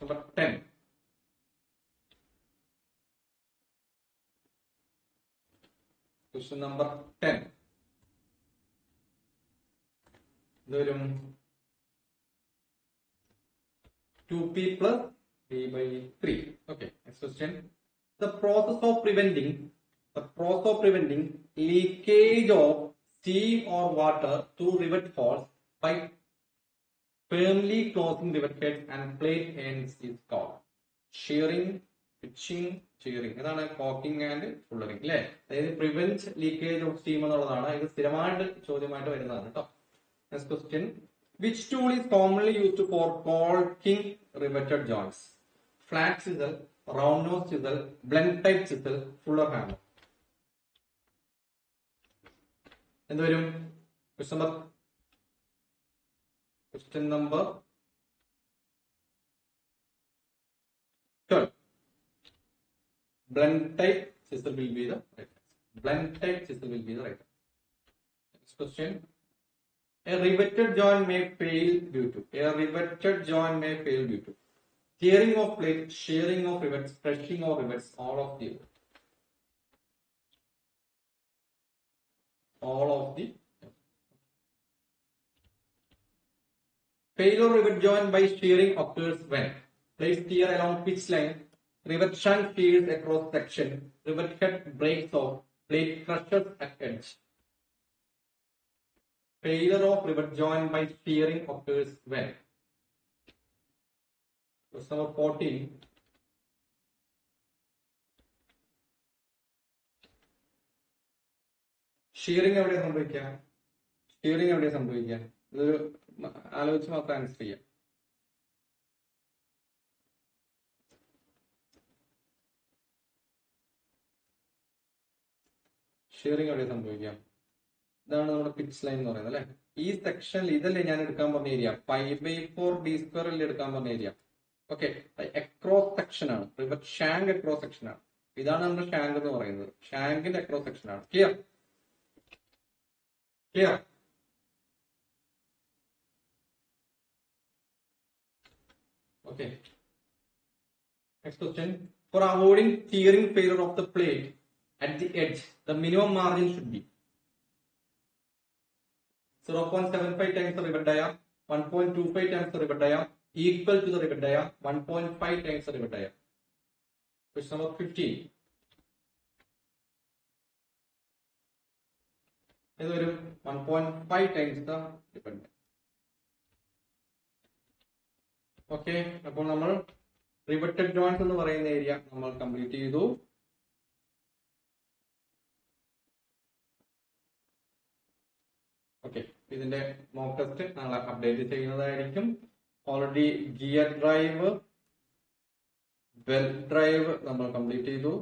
Number 10. Question number 10. Then 2P plus D by 3. Okay, next question. The process of preventing leakage of steam or water through rivet holes by firmly closing rivet heads and plate ends is called shearing, pitching, shearing. ഇതാണ് cocking and fullering അല്ലെ. അതായത് prevent leakage of steam എന്നുള്ളതാണ്. ഇത് സ്ഥിരമായിട്ട് ചോദ്യമായിട്ട് വരുന്നതാണ് കേട്ടോ. Next question. Which tool is commonly used for caulking riveted joints? Flat chisel, round nose chisel, blunt type chisel, fuller hammer. എന്ത് വരും? Question number 12. Blunt type chisel will be the right answer. Blunt type chisel will be the right answer. Next question. A riveted joint may fail due to. Tearing of plate, shearing of rivets, stretching of rivets, all of the above. Failure rivet joint by shearing occurs when plates tear along pitch line, rivet shank tears across section, rivet head breaks off, plate crushes at edge. Failure of rivet joint by shearing occurs when. Question number 14. Shearing എവിടെയാണ് സംഭവിക്കുക? ഇതൊരു ആലോചിച്ച് മാത്രം answer ചെയ്യാം. Shearing എവിടെയാണ് സംഭവിക്കുക? ഇതാണ് നമ്മുടെ പിച്ച് ലൈൻ എന്ന് പറയുന്നത് അല്ലെ. ഈ സെക്ഷനിൽ ഇതല്ലേ ഞാൻ എടുക്കാൻ പറഞ്ഞ ഏരിയ, 5/4 D² എടുക്കാൻ പറഞ്ഞ ഏരിയ. ഓക്കെ, അക്രോസ് സെക്ഷൻ ആണ്, റിവറ്റ് ഷാങ്ക് അക്രോസ് സെക്ഷൻ ആണ്. ഇതാണ് നമ്മുടെ ഷാങ്ക് എന്ന് പറയുന്നത്. ഷാങ്കിന്റെ അക്രോസ് സെക്ഷൻ ആണ്. Clear? Clear? Okay. Next question. For avoiding tearing failure of the plate at the edge, the minimum margin should be 0.75 times the rivet diameter, 1.25 times the rivet diameter, equal to the rivet diameter, 1.5 times the rivet diameter. Question number 15. ഇത് വരും 1.5 times the rivet diameter. Okay. അപ്പോൾ നമ്മൾ riveted joints എന്ന് പറയുന്ന area നമ്മൾ complete ചെയ്തു. Okay. ഇതിന്റെ mock test നാളെ അപ്ഡേറ്റ് ചെയ്യുന്നതായിരിക്കും. Already gear drive, belt drive നമ്മൾ കംപ്ലീറ്റ് ചെയ്തു.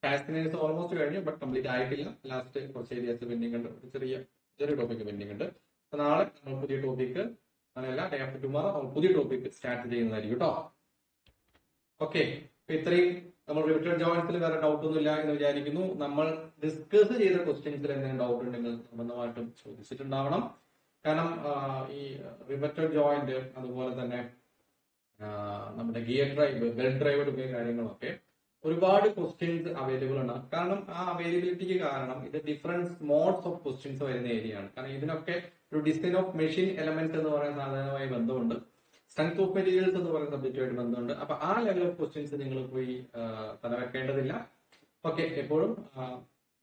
ഫാസ്റ്റിനേഴ്സ് ഓൾമോസ്റ്റ് കഴിഞ്ഞു, ബട്ട് കംപ്ലീറ്റ് ആയിട്ടില്ല. ലാസ്റ്റ് കുറച്ച് ഏരിയാസ് പെൻഡിങ് ഉണ്ട്. ചെറിയ ടോപ്പിക് പെൻഡിങ് ഉണ്ട്. നാളെ നമ്മൾ പുതിയ ടോപ്പിക്, അങ്ങനെയല്ല, ഡേ ആഫ്റ്റർ ടുമോറോ നമ്മൾ പുതിയ ടോപ്പിക് സ്റ്റാർട്ട് ചെയ്യുന്നതായിരിക്കും കേട്ടോ. ഓക്കെ. ഇത്രയും നമ്മൾ റിവിറ്റഡ് ജോയിന്റ്സിൽ വേറെ ഡൗട്ട് ഒന്നും ഇല്ല എന്ന് വിചാരിക്കുന്നു. നമ്മൾ ഡിസ്കസ് ചെയ്ത ക്വസ്റ്റ്യൻസിൽ എന്തെങ്കിലും ഡൗട്ട് ഉണ്ടെങ്കിൽ സംബന്ധമായിട്ടും ചോദിച്ചിട്ടുണ്ടാവണം. കാരണം ഈ റിവിറ്റഡ് ജോയിന്റ്, അതുപോലെ തന്നെ നമ്മുടെ ഗിയർ ഡ്രൈവ്, ബെൽറ്റ് ഡ്രൈവ് തുടങ്ങിയ കാര്യങ്ങളൊക്കെ ഒരുപാട് ക്വസ്റ്റ്യൻസ് അവൈലബിൾ ആണ്. കാരണം ആ അവൈലബിലിറ്റിക്ക് കാരണം ഇത് ഡിഫറൻസ് മോഡ്സ് ഓഫ് ക്വസ്റ്റ്യൻസ് വരുന്ന ഏരിയ ആണ്. കാരണം ഇതിനൊക്കെ ഒരു ഡിസൈൻ ഓഫ് മെഷീൻ എലമെന്റ്സ് എന്ന് പറയുന്ന സാധനവുമായി ബന്ധമുണ്ട്. സ്ട്രെങ്ത് ഓഫ് മെറ്റീരിയൽസ് എന്ന് പറയുന്ന സബ്ജക്റ്റുമായിട്ട് ബന്ധമുണ്ട്. അപ്പൊ ആ ലെവൽ ഓഫ് ക്വസ്റ്റ്യൻസ് നിങ്ങൾ പോയി തലവെക്കേണ്ടതില്ല. ഓക്കെ. എപ്പോഴും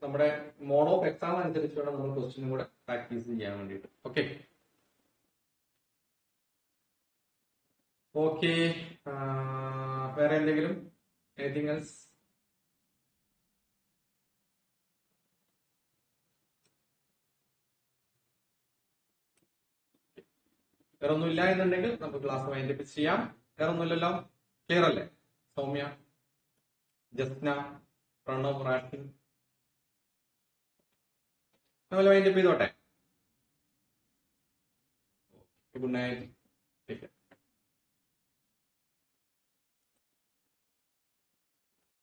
നമ്മുടെ മോഡ് ഓഫ് എക്സാം അനുസരിച്ച് വേണം നമ്മൾ ക്വസ്റ്റ്യനും കൂടെ പ്രാക്ടീസ് ചെയ്യാൻ വേണ്ടിയിട്ട്. ഓക്കെ. ഓക്കെ. വേറെ എന്തെങ്കിലും? Anything else? വേറെ ഒന്നുമില്ല എന്നുണ്ടെങ്കിൽ നമുക്ക് ക്ലാസ് വൈൻഡപ്പ് ചെയ്യാം. വേറെ ഒന്നുമില്ലല്ലോ? ക്ലിയർ അല്ലേ? സൗമ്യ, ജസ്ന, പ്രണവ്, റാഷിൻ, നമ്മൾ വൈൻഡപ്പ് ചെയ്തോട്ടെ. Good night. Take care.